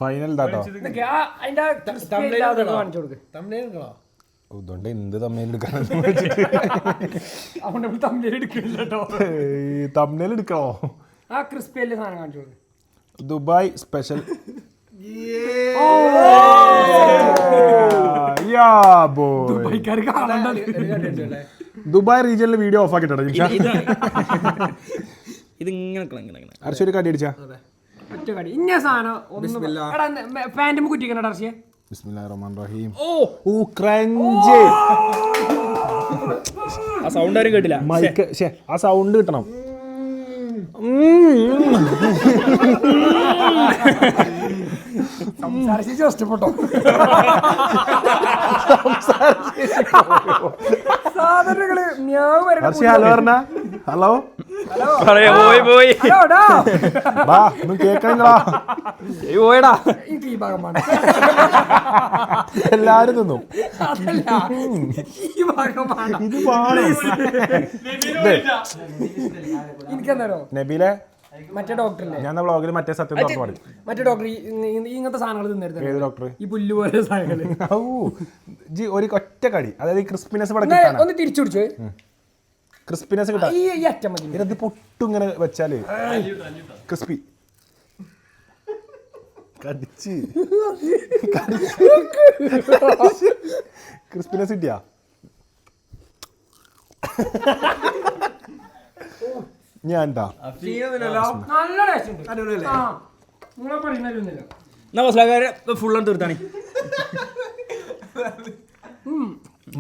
ഫൈനൽ ഇതാട്ടോ. അതുകൊണ്ട് എന്ത് തമ്മിൽ എടുക്കണോ? ദുബായ് സ്പെഷ്യൽ ദുബായ് റീജിയനിൽ വീഡിയോ ഓഫ് ആക്കിട്ടോ. അർച്ചൊരു കടി അടിച്ചാ ഇന്ന സാധനം പാൻറ്റും കുറ്റിക്കണ അർച്ചയെ. ബിസ്മില്ലാഹിർ റഹ്മാനിർ റഹീം. ഓ ക്രഞ്ച്. ആ സൗണ്ട് ആരും കേട്ടില്ല. മൈക്ക് ആ സൗണ്ട് കിട്ടണം. സംസാരിച്ച് ഇഷ്ടപ്പെട്ടോ? സാധനങ്ങള് മ്യാവ് വരണം. ഹലോ പറഞ്ഞ ഹലോ പോയി ഹലോടാ ബാ ഒന്നും കേക്കണില്ലടാ. പോയടാ. എനിക്ക് ഈ ഭാഗം വേണം. എല്ലാരും തിന്നും. അതല്ല ഈ ഭാഗം വേണം. ഇത് പാടും. എനിക്കെന്താണോ നബീലെ മറ്റേ ഡോക്ടറില്ലേ, ഞാൻ വ്ളോഗിൽ മറ്റേ സത്യം തുറന്നു പറയും. മറ്റേ ഡോക്ടർ ഇങ്ങനത്തെ സാധനങ്ങൾ തിന്നരുത്. ഏത് ഡോക്ടർ? ഈ പുല്ല് പോലെ സാധനങ്ങള്. ഒരു ഒറ്റ കടി, അതായത് ഈ ക്രിസ്പിനെസ് ഒന്ന് തിരിച്ചു പിടിച്ചു. ക്രിസ്പിനെസ് കിട്ടാൻ ഈ അറ്റം മതി. ഇത് പൊട്ടും ഇങ്ങനെ വെച്ചാല് ക്രിസ്പി കടിച്ച് ക്രിസ്പിനെസ് കിട്ടിയാ. ഞാൻ നല്ല ടേസ്റ്റ് ഉണ്ട്. നിങ്ങളെ പറയുന്നില്ല നമസ്കാരം. ഫുള്ളാണ് തീർത്താണ്.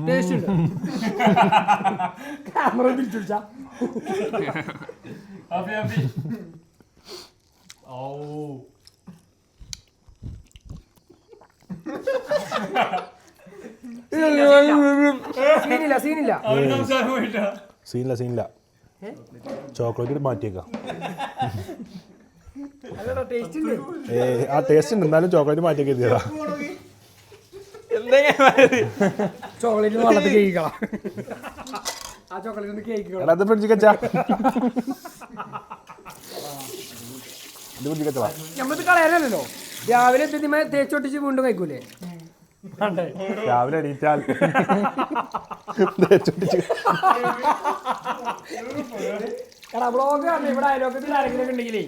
ടേസ്റ്റ് ഉണ്ട്. ക്യാമറ തിരിച്ചു പിടിച്ചാ സീനില്ല. സീനില്ല ചോക്ലേറ്റ് മാറ്റിയേക്കാം. ആ ടേസ്റ്റ് ഉണ്ട്, എന്നാലും ചോക്ലേറ്റ് മാറ്റിയൊക്കെ എഴുതിയതാ. ചോക്ലേറ്റ് വെള്ളത്തിൽ കേൾക്കണം. ആ ചോക്ലേറ്റ് കേൾക്കണം. എടാ ഇത് ഫ്രിഡ്ജിൽ വെച്ചാ, ഇത് ഫ്രിഡ്ജിൽ വെച്ചാ. നമ്മത് കളയാനല്ലോ. രാവിലെ തേച്ചൊട്ടിച്ച് വീണ്ടും കഴിക്കൂലേ? രാവിലെ എണീറ്റാൽ എടാ ബ്ലോഗ് ആണ്. ഇവിടെ അയലോക്കത്തിൽ ആരെങ്കിലും ഉണ്ടെങ്കിലേ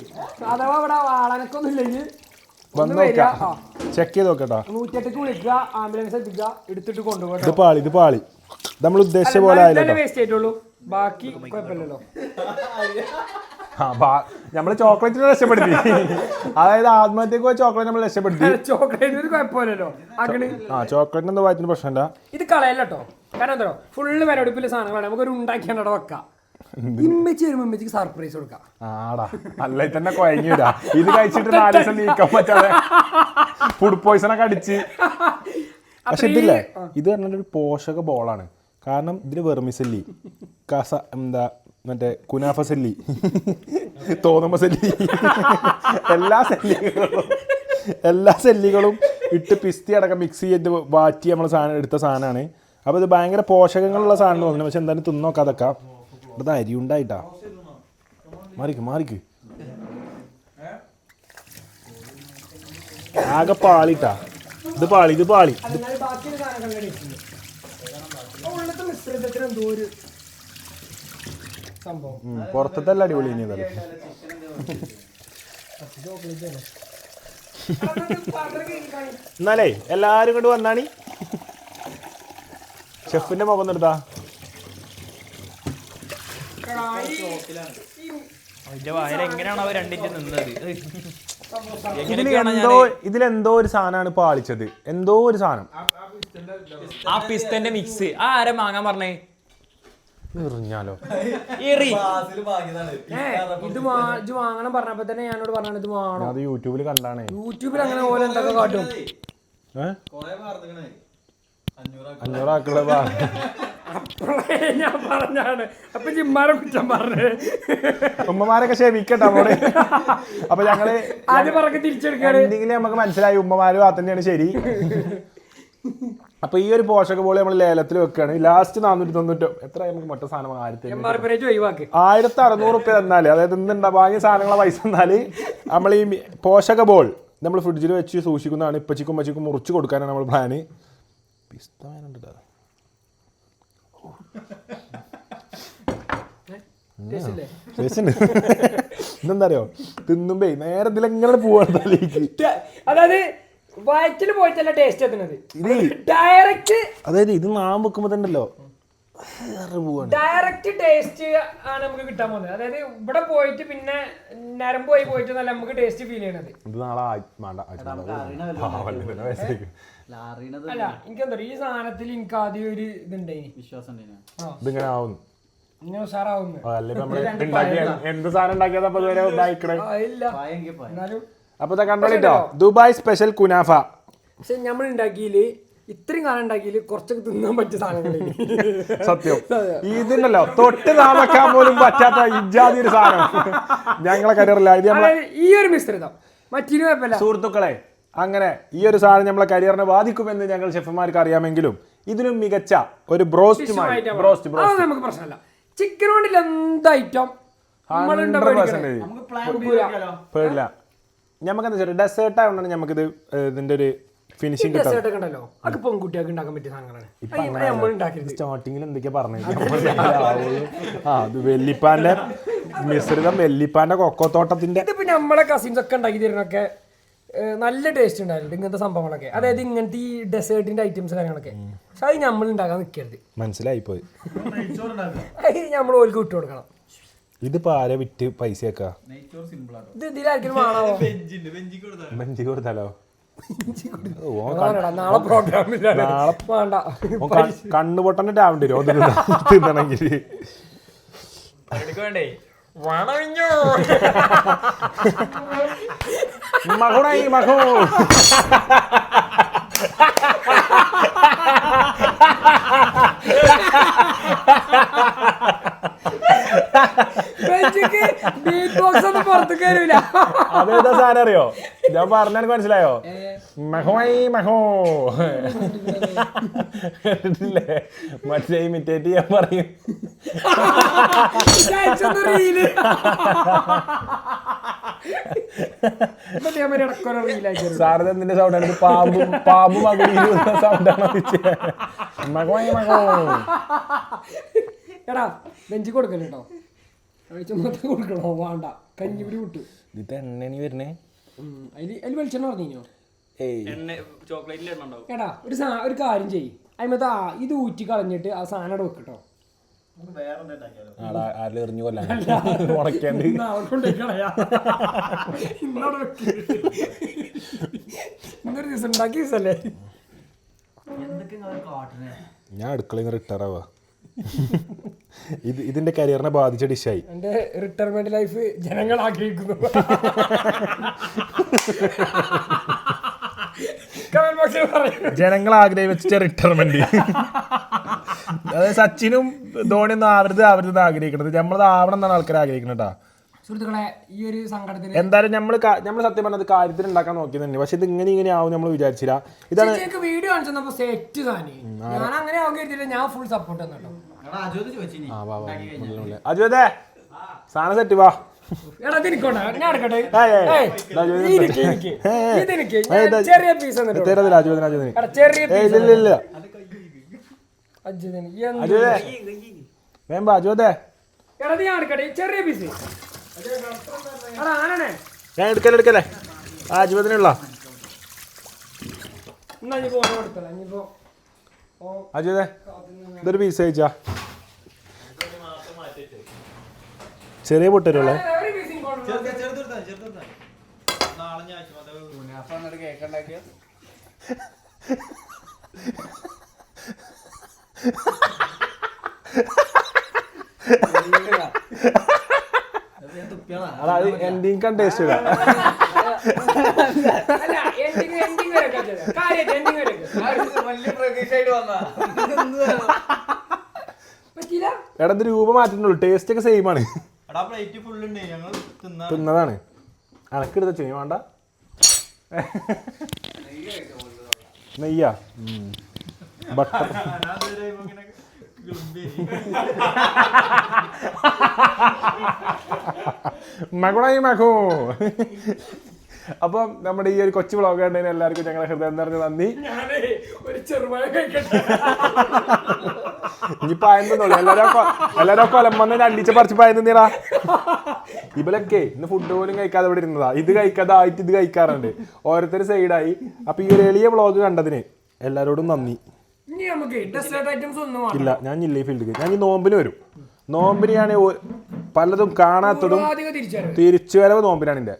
അഥവാ ഇവിടെ വാളനക്കൊന്നും ഇല്ലെങ്കിൽ വന്ന് നോക്കാം, ചെക്ക് ചെയ്ത് നോക്കട്ടോ. 108ക്ക് വിളിക്കുക, ആംബുലൻസ് എത്തിക്കുക, എടുത്തിട്ട് കൊണ്ടുപോകണം. ഇത് പാളി നമ്മൾ ഉദ്ദേശിച്ച പോലെ ആയില്ലോ. വേസ്റ്റ് ആയിട്ടുള്ളൂ, ബാക്കി കുഴപ്പമില്ലല്ലോ. നമ്മള് ചോക്ലേറ്റിനെ രക്ഷപ്പെടുത്തി. അതായത് ആത്മഹത്യക്ക് പോയ ചോക്ലേറ്റ് നമ്മൾ രക്ഷപ്പെടുത്തി. ചോക്ലേറ്റ് ഒരു കുഴപ്പമില്ലല്ലോ. അങ്ങനെ ചോക്ലേറ്റിന് എന്താ വായത്തിന് പ്രശ്നമില്ല. ഇത് കളയല്ലോ. കാരണം എന്താ ഫുള്ള് വിലപിടിപ്പിലെ സാധനങ്ങളാണ്. നമുക്കൊരു ഉണ്ടാക്കിയാണ് അവിടെ വെക്കാം. ഇമ്മച്ചി വരുമ്പോ ഇമ്മച്ചിക്ക് സർപ്രൈസ് കൊടുക്കാം. ആടാ അല്ല തന്നെ കുഴങ്ങില്ല. ഇത് കഴിച്ചിട്ട് 4 ദിവസം നീക്കാൻ പറ്റാതെ ഫുഡ് പോയിസൺ ഒക്കെ അടിച്ച്. പക്ഷെ ഇതില്ലേ, ഇത് പറഞ്ഞൊരു പോഷക ബോളാണ്. കാരണം ഇതിന് വെർമിസെല്ലി, എന്താ മറ്റേ കുനാഫ സെല്ലി, തോന്നുമ്പ സെല്ലി, എല്ലാ സെല്ലികളും ഇട്ട് പിസ്തി അടക്കം മിക്സ് ചെയ്ത് വാറ്റി നമ്മൾ സാധനം എടുത്ത സാധനമാണ്. അപ്പോൾ ഇത് ഭയങ്കര പോഷകങ്ങളുള്ള സാധനം തോന്നുന്നു. പക്ഷെ എന്തായാലും തിന്നോക്കാതൊക്കെ. ഇത് അരി ഉണ്ടായിട്ടാ. മാറിക്ക് ആകെ പാളിട്ടാ. ഇത് പാളി പുറത്തെല്ലാം അടിപൊളി ഇനിയതല്ലേ. എന്നാലേ എല്ലാരും കൊണ്ട് വന്നാണി. ഷെഫിന്റെ മുഖം നിർത്താ. ഇതിലെന്തോ ഒരു സാധനമാണ് പാളിച്ചത്. എന്തോ ഒരു സാധനം. ആ പിസ്തന്റെ മിക്സ് ആരെ വാങ്ങാൻ പറഞ്ഞേ? എറിഞ്ഞാലോ? ഇത് വാങ്ങണം പറഞ്ഞപ്പോ തന്നെ ഞാനോട് പറഞ്ഞാണ് ഇത് വാങ്ങണം. അത് യൂട്യൂബിൽ കണ്ടാണേ. യൂട്യൂബിൽ അങ്ങനെ പോലെ എന്തൊക്കെ കാട്ടും. 500 ആക്കുള്ള അപ്പോഴേ ഞാൻ പറഞ്ഞാണ്. അപ്പൊ ജിമ്മാരെ കുറ്റം പറഞ്ഞേ. ഉമ്മമാരൊക്കെ ക്ഷമിക്കട്ടെ അവിടെ. അപ്പൊ ഞങ്ങള് ആദ്യം പറഞ്ഞ് തിരിച്ചെടുക്കാണ്. എന്തെങ്കിലും നമുക്ക് മനസ്സിലായി ഉമ്മമാരും ആ തന്നെയാണ് ശരി. അപ്പൊ ഈ ഒരു പോഷക ബോളി നമ്മൾ ലേലത്തിൽ വെക്കാണ്. ലാസ്റ്റ് 490 എത്ര നമുക്ക് മൊത്തം സാധനം 1600 റുപ്യ തന്നാല്, അതായത് ഇന്നുണ്ടാ വാങ്ങിയ സാധനങ്ങളെ പൈസ തന്നാല് നമ്മൾ ഈ പോഷക ബോൾ നമ്മൾ ഫ്രിഡ്ജിൽ വെച്ച് സൂക്ഷിക്കുന്നതാണ്. ഇപ്പച്ചിക്കും ഉമ്മച്ചിക്കും മുറിച്ച് കൊടുക്കാനാണ് നമ്മൾ പ്ലാന്. പിസ്ത ഇതെന്താ അറിയോ, തിന്നുമ്പേ നേരെ ഇതിലെങ്ങനെ പോവാണ് തലേക്ക്. അതായത് വയറ്റിൽ പോയിട്ടല്ല ടേസ്റ്റ് എത്തുന്നത്, ഡയറക്റ്റ്. അതായത് ഇത് നാം വെക്കുമ്പോ തന്നെയല്ലോ ഡയറക്റ്റ് ടേസ്റ്റ് ആണ് നമുക്ക് കിട്ടാൻ പോകുന്നത്. അതായത് ഇവിടെ പോയിട്ട് പിന്നെ നരമ്പ് പോയിട്ട് നല്ല നമുക്ക് ടേസ്റ്റ് ഫീൽ ചെയ്യണത്. ഇത് നാളെ അല്ല എനിക്കെന്താ ഈ സാധനത്തിൽ എനിക്ക് ആദ്യം ഒരു ഇതുണ്ടായി വിശ്വാസം ഇതിങ്ങനെ ആവുന്നു. ഇങ്ങനെ ഉഷാറാവുന്നു. എന്ത് സാധനം ഉണ്ടാക്കിയതപ്പോ ഇതുവരെ ഉണ്ടായിക്കണേ. ഇല്ല എന്നാലും അപ്പൊ കണ്ടോളിട്ടോ, ദുബായ് സ്പെഷ്യൽ കുനാഫ. പക്ഷെ നമ്മൾ ഉണ്ടാക്കിയില് ഇത്രയും കാലം ഉണ്ടാക്കിയില് കുറച്ചൊക്കെ തിന്നാൻ പറ്റിയ സാധനങ്ങൾ. സത്യം ഇതുണ്ടല്ലോ, തൊട്ട് താമക്കാൻ പോലും പറ്റാത്ത ഇജാതി ഒരു സാധനം ഞങ്ങളെ കരിയറില്ല. ഇത് ഈ ഒരു മിശ്രിതം മറ്റൊരു കുഴപ്പമില്ല സുഹൃത്തുക്കളെ. അങ്ങനെ ഈ ഒരു സാധനം നമ്മളെ കരിയറിനെ ബാധിക്കുമെന്ന് ഞങ്ങൾ ഷെഫുമാർക്ക് അറിയാമെങ്കിലും ഇതിനും മികച്ച ഒരു ബ്രോസ്റ്റ് നമുക്ക് പ്രശ്നമല്ല. ചിക്കൻ കൊണ്ടില്ല എന്ത് ഐറ്റം പേടില്ല. നമുക്ക് എന്താ വെച്ചാൽ ഡെസേർട്ട് ആയതുകൊണ്ടാണ് നമുക്കിത് ഇതിന്റെ ഒരു ഫിനിഷിംഗ് കിട്ടുമല്ലോ. അത് പെൺകുട്ടികൾക്ക് ഉണ്ടാക്കാൻ പറ്റിയ സാധനങ്ങളാണ്. സ്റ്റാർട്ടിങ്ങിൽ എന്തൊക്കെയാ പറഞ്ഞത്? അത് വെല്ലിപ്പാന്റെ മിശ്രിതം, വെല്ലിപ്പാന്റെ കൊക്കോത്തോട്ടത്തിന്റെ. ഇതിപ്പോ നമ്മളെ കസിൻസ് ഒക്കെ ഉണ്ടാക്കി തരുന്നൊക്കെ നല്ല ടേസ്റ്റ് ഉണ്ടായിരുന്നു ഇങ്ങനത്തെ സംഭവങ്ങളൊക്കെ. അതായത് ഇങ്ങനത്തെ ഈ ഡെസേർട്ടിന്റെ ഐറ്റംസ് കാര്യങ്ങളൊക്കെ. പക്ഷെ അത് നമ്മൾ ഉണ്ടാക്കാൻ നിൽക്കരുത്. മനസ്സിലായിപ്പോയി. അത് നമ്മൾ ഓൽക്ക് വിട്ടു കൊടുക്കണം. ഇതിപ്പോ ആരെ വിറ്റ് പൈസയൊക്കെ ഇത് എന്തിനായിരിക്കും ആണോ ബെഞ്ചി കൊടുത്താലോ? നാളെ പ്രോഗ്രാമില്ല. വേണ്ട, കണ്ണുപൊട്ടന്റെ ആവേണ്ടി വരും തിന്നണമെങ്കിൽ. മഹുണായി മഹു അതേതാ സാധനം അറിയോ? ഞാൻ പറഞ്ഞാൽ മനസ്സിലായോ? മഹോയ് മഹോ മറ്റേ ഇമിറ്റേറ്റ് ചെയ്യാൻ പറയും. സാറിന്റെ സൗണ്ടാണ്. പാമ്പും സൗണ്ടാണ്. മഹോയ് മഹോ. എടാ ബെഞ്ചി കൊടുക്കല്ലോ കൊടുക്കണോ? വേണ്ട, കഞ്ഞിപിടി വിട്ടു. ഇത് എണ്ണ വരുന്നേ. അതിൽ വെളിച്ചെണ്ണ പറഞ്ഞോ? എടാ ഒരു കാര്യം ചെയ്യ്, അതിമത്തെ ഇത് ഊറ്റി കളഞ്ഞിട്ട് ആ സാധനം അവിടെ വെക്കട്ടോ. എറിഞ്ഞു കൊല്ലാൻ ഉണക്കേണ്ടി ഇന്നൊരു ദിവസം ഉണ്ടാക്കിയ ദിവസല്ലേ. ഞാൻ അടുക്കളയിൽ നിന്ന് റിട്ടയർ ആവാ. ഇതിന്റെ കരിയറിനെ ബാധിച്ച ഡിഷായി. എന്റെ റിട്ടയർമെന്റ് ലൈഫ് ജനങ്ങൾ ആഗ്രഹിക്കുന്നു. ജനങ്ങൾ ആഗ്രഹിച്ച റിട്ടയർമെന്റ്. അതായത് സച്ചിനും ധോണിയൊന്നും ആവരുത് ആഗ്രഹിക്കണത്, നമ്മളത് ആവണം എന്നാണ് ആൾക്കാർ ആഗ്രഹിക്കുന്നത്. സുഹൃത്തുക്കളെ, ഈ ഒരു സങ്കടത്തിന് എന്തായാലും നമ്മൾ സത്യം പറഞ്ഞത് കാര്യത്തിൽ ഉണ്ടാക്കാൻ നോക്കിയത് തന്നെ. പക്ഷെ ഇത് ഇങ്ങനെ ആവും നമ്മൾ വിചാരിച്ചില്ല. ഇതാണ് വീഡിയോ കാണിച്ചപ്പോ സെറ്റ് സാധനം. ഞാൻ അങ്ങനെ ആവുകയില്ല, ഞാൻ ഫുൾ സപ്പോർട്ട് തന്നോ. അജുവേ സാധനം സെറ്റ് വാ. ചെറിയ പീസ് ഞാൻ എടുക്കല്ലേ അജുവത്തിനുള്ള അജുവേ ഇതൊരു പീസ് കഴിച്ചാ. ചെറിയ പൊട്ടരുള്ളേ. അതായത് എൻഡിങ് കണ്ട് ടേസ്റ്റ് ഇല്ല. എടത് രൂപ മാറ്റുന്നുള്ളൂ, ടേസ്റ്റ് ഒക്കെ സെയിം ആണ്. തിന്നതാണ്. അനക്കെടുത്ത ചെയ്യും വേണ്ട. നെയ്യാ ബട്ടർ. മകുണായി മകു. അപ്പം നമ്മുടെ ഈ ഒരു കൊച്ചു വ്ളോഗ് കണ്ടതിന് എല്ലാവർക്കും ഞങ്ങളെ ഹൃദയം നിറഞ്ഞ നന്ദി. ഇനി പായന്തോളൂ എല്ലാരും കൊലമ്പന്ന് രണ്ടിച്ച പറിച്ച് പായന്തീറാ. ഇവലൊക്കെ ഇന്ന് ഫുഡ് പോലും കഴിക്കാതെ ഇവിടെ ഇരുന്നതാ. ഇത് കഴിക്കാതെ ആയിട്ട് ഇത് കഴിക്കാറുണ്ട്. ഓരോരുത്തർ സൈഡായി. അപ്പൊ ഈ ഒരു എളിയ വ്ളോഗ് കണ്ടതിന് എല്ലാരോടും നന്ദി. ഇനി നമുക്ക് ഡെസേർട്ട് ഐറ്റംസ് ഒന്നും ഇല്ല, ഞാൻ ജില്ലി ഫീൽഡിലേക്ക് ഞാൻ ഈ നോമ്പിന് വരും. നോമ്പിന് ഞാൻ പലതും കാണാത്തതും തിരിച്ചുവരവ് നോമ്പിനാണ് എൻ്റെ.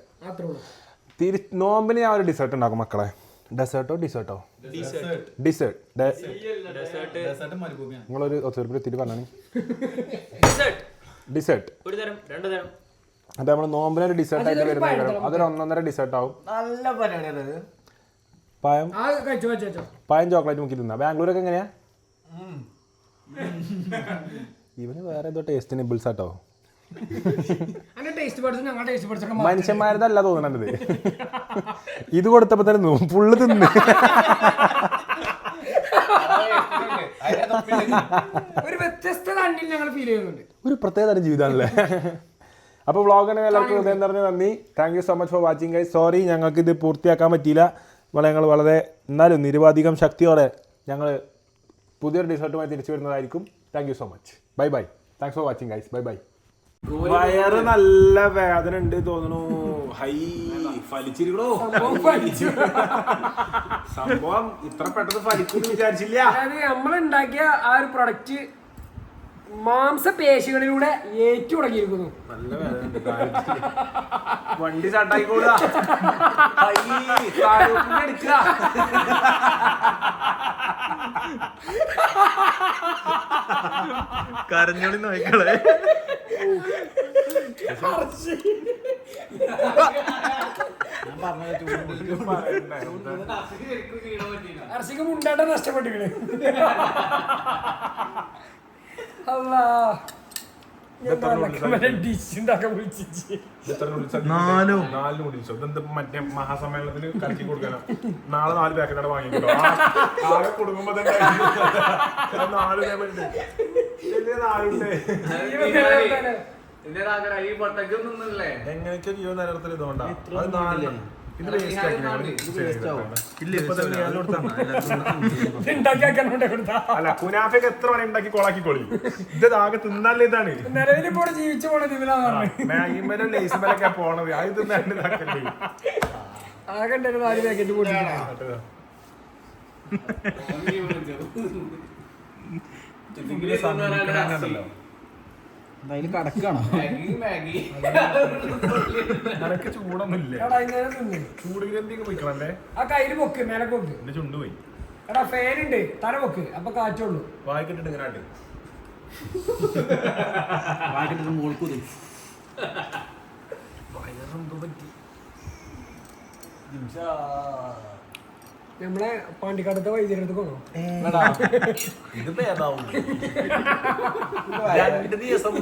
നോമ്പിന് ഞാൻ ഒരു ഡിസേർട്ട് ഉണ്ടാക്കും മക്കളെ. ഡെസേർട്ടോ നിങ്ങളൊരു ഒത്തിരി പറഞ്ഞാണ് ഡിസേർട്ട്. അത് നമ്മൾ നോമ്പിനൊരു ഡിസേർട്ട് ആയിട്ട് വരുന്ന അതൊരു 1.5 ഡിസേർട്ട് ആവും. നല്ല പരിപാടിയാണ്. പായം ചോക്ലേറ്റ് മുക്കി തിന്നാ. ബാംഗ്ലൂരൊക്കെ എങ്ങനെയാ? ഇവന് വേറെ ഏതോ ടേസ്റ്റ് നിബിൾസ് ആട്ടോ. മനുഷ്യന്മാരതല്ല തോന്നണത്. ഇത് കൊടുത്തപ്പോ തന്നെ ഫുള്ള് തിന്ന്. ഒരു വ്യത്യസ്ത ഞങ്ങൾ ഫീൽ ചെയ്യുന്നുണ്ട്. ഒരു പ്രത്യേക തരം ജീവിതമാണല്ലേ. അപ്പോൾ വ്ളോഗിന് എല്ലാവർക്കും ഹൃദയം നിറഞ്ഞ നന്ദി. Thank you so much for watching guys. Sorry ഞങ്ങൾക്ക് ഇത് പൂർത്തിയാക്കാൻ പറ്റിയില്ല. ഞങ്ങൾ വളരെ എന്നാലും നിരുപാധികം ശക്തിയോടെ ഞങ്ങൾ പുതിയൊരു ഡിസേർട്ടുമായി തിരിച്ചു വരുന്നതായിരിക്കും. Thank you so much. Bye bye. Thanks for watching guys. Bye bye. വയറ് നല്ല വേദന ഉണ്ട് തോന്നുന്നു. ഹൈ ഫലിച്ചിരിക്കണോ സംഭവം. ഇത്ര പെട്ടെന്ന് ഫലിക്കും വിചാരിച്ചില്ല. നമ്മളുണ്ടാക്കിയ ആ ഒരു പ്രൊഡക്റ്റ് മാംസപേശികളിലൂടെ ഏറ്റു തുടങ്ങിയിരിക്കുന്നു. നല്ല വേദന. വണ്ടി ചട്ടായിക്കോളാ. കരഞ്ഞോളി നോക്കളെ. അർശിക്ക് മുണ്ടാട്ടം നഷ്ടപ്പെട്ടിരിക്കണേ. മറ്റേ മഹാസമ്മേളനത്തിന് കലക്കി കൊടുക്കാനോ. നാളെ 4 പാക്കറ്റാണ് വാങ്ങിക്കോ. ആകെ കുടുംബം തന്നെ 4 പേയ്മെന്റ്. എങ്ങനെയൊക്കെ ജീവൻ നിലനിർത്തൽ ഇതുകൊണ്ടാ. അത് 4 ഇത് വേസ്റ്റ് അല്ല. കുനാഫയൊക്കെ എത്ര മണി ഉണ്ടാക്കി കൊളാക്കിക്കോളി. ഇത് ആകെ തിന്നാലേ ഇതാണ് നിലവിലിപ്പോ ജീവിച്ചു പോണത്. മാഗിമേലും ലേസുമേലൊക്കെ പോണത്. അത് തിന്നാണ്ട് ഇതാക്കല്ലേ. ആകെ 4 പാക്കറ്റ് കൂടി കടക്കാണോ? നിനക്ക് ചൂടൊന്നുമില്ലേ? ചൂടുഗ്രന്ഥിക്ക് പോയിക്കളല്ലേ. ആ കയ്യില് പൊക്ക്, മേലെ പൊക്ക്. എന്റെ ചുണ്ട് പോയി. എടാ ഫാൻ ഉണ്ട്, തല പൊക്ക്, അപ്പൊ കാറ്റുള്ളൂ. വായിക്കിട്ടിട്ട് ഇങ്ങനെ വായിക്കിട്ട് മോൾക്കൂതി. നമ്മളെ പാണ്ടിക്കാടത്തെ വൈദ്യുതി പോണോ? ഇതിപ്പോ ഏതാവും. 2 ദിവസം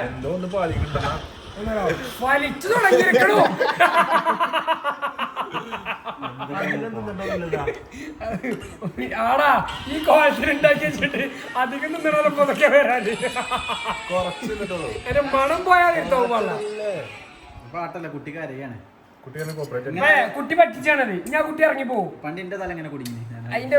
എന്തോ ഒന്ന് പാലിക്കണ്ട. വലിച്ചു തുടങ്ങിയിരിക്കണോ? ആടാ ഈ കോളത്തിലുണ്ടാക്കി വെച്ചിട്ട് അധികം നിന്നോടൊപ്പം അതൊക്കെ വരാന് എന്റെ മണം പോയാൽ പാട്ടല്ല, കുട്ടി കരയാണ്. കുട്ടി പറ്റിച്ചാണത്. ഞാൻ കുട്ടി ഇറങ്ങി പോകും. പണ്ട് എന്റെ തല എങ്ങനെ കുടുങ്ങി അതിന്റെ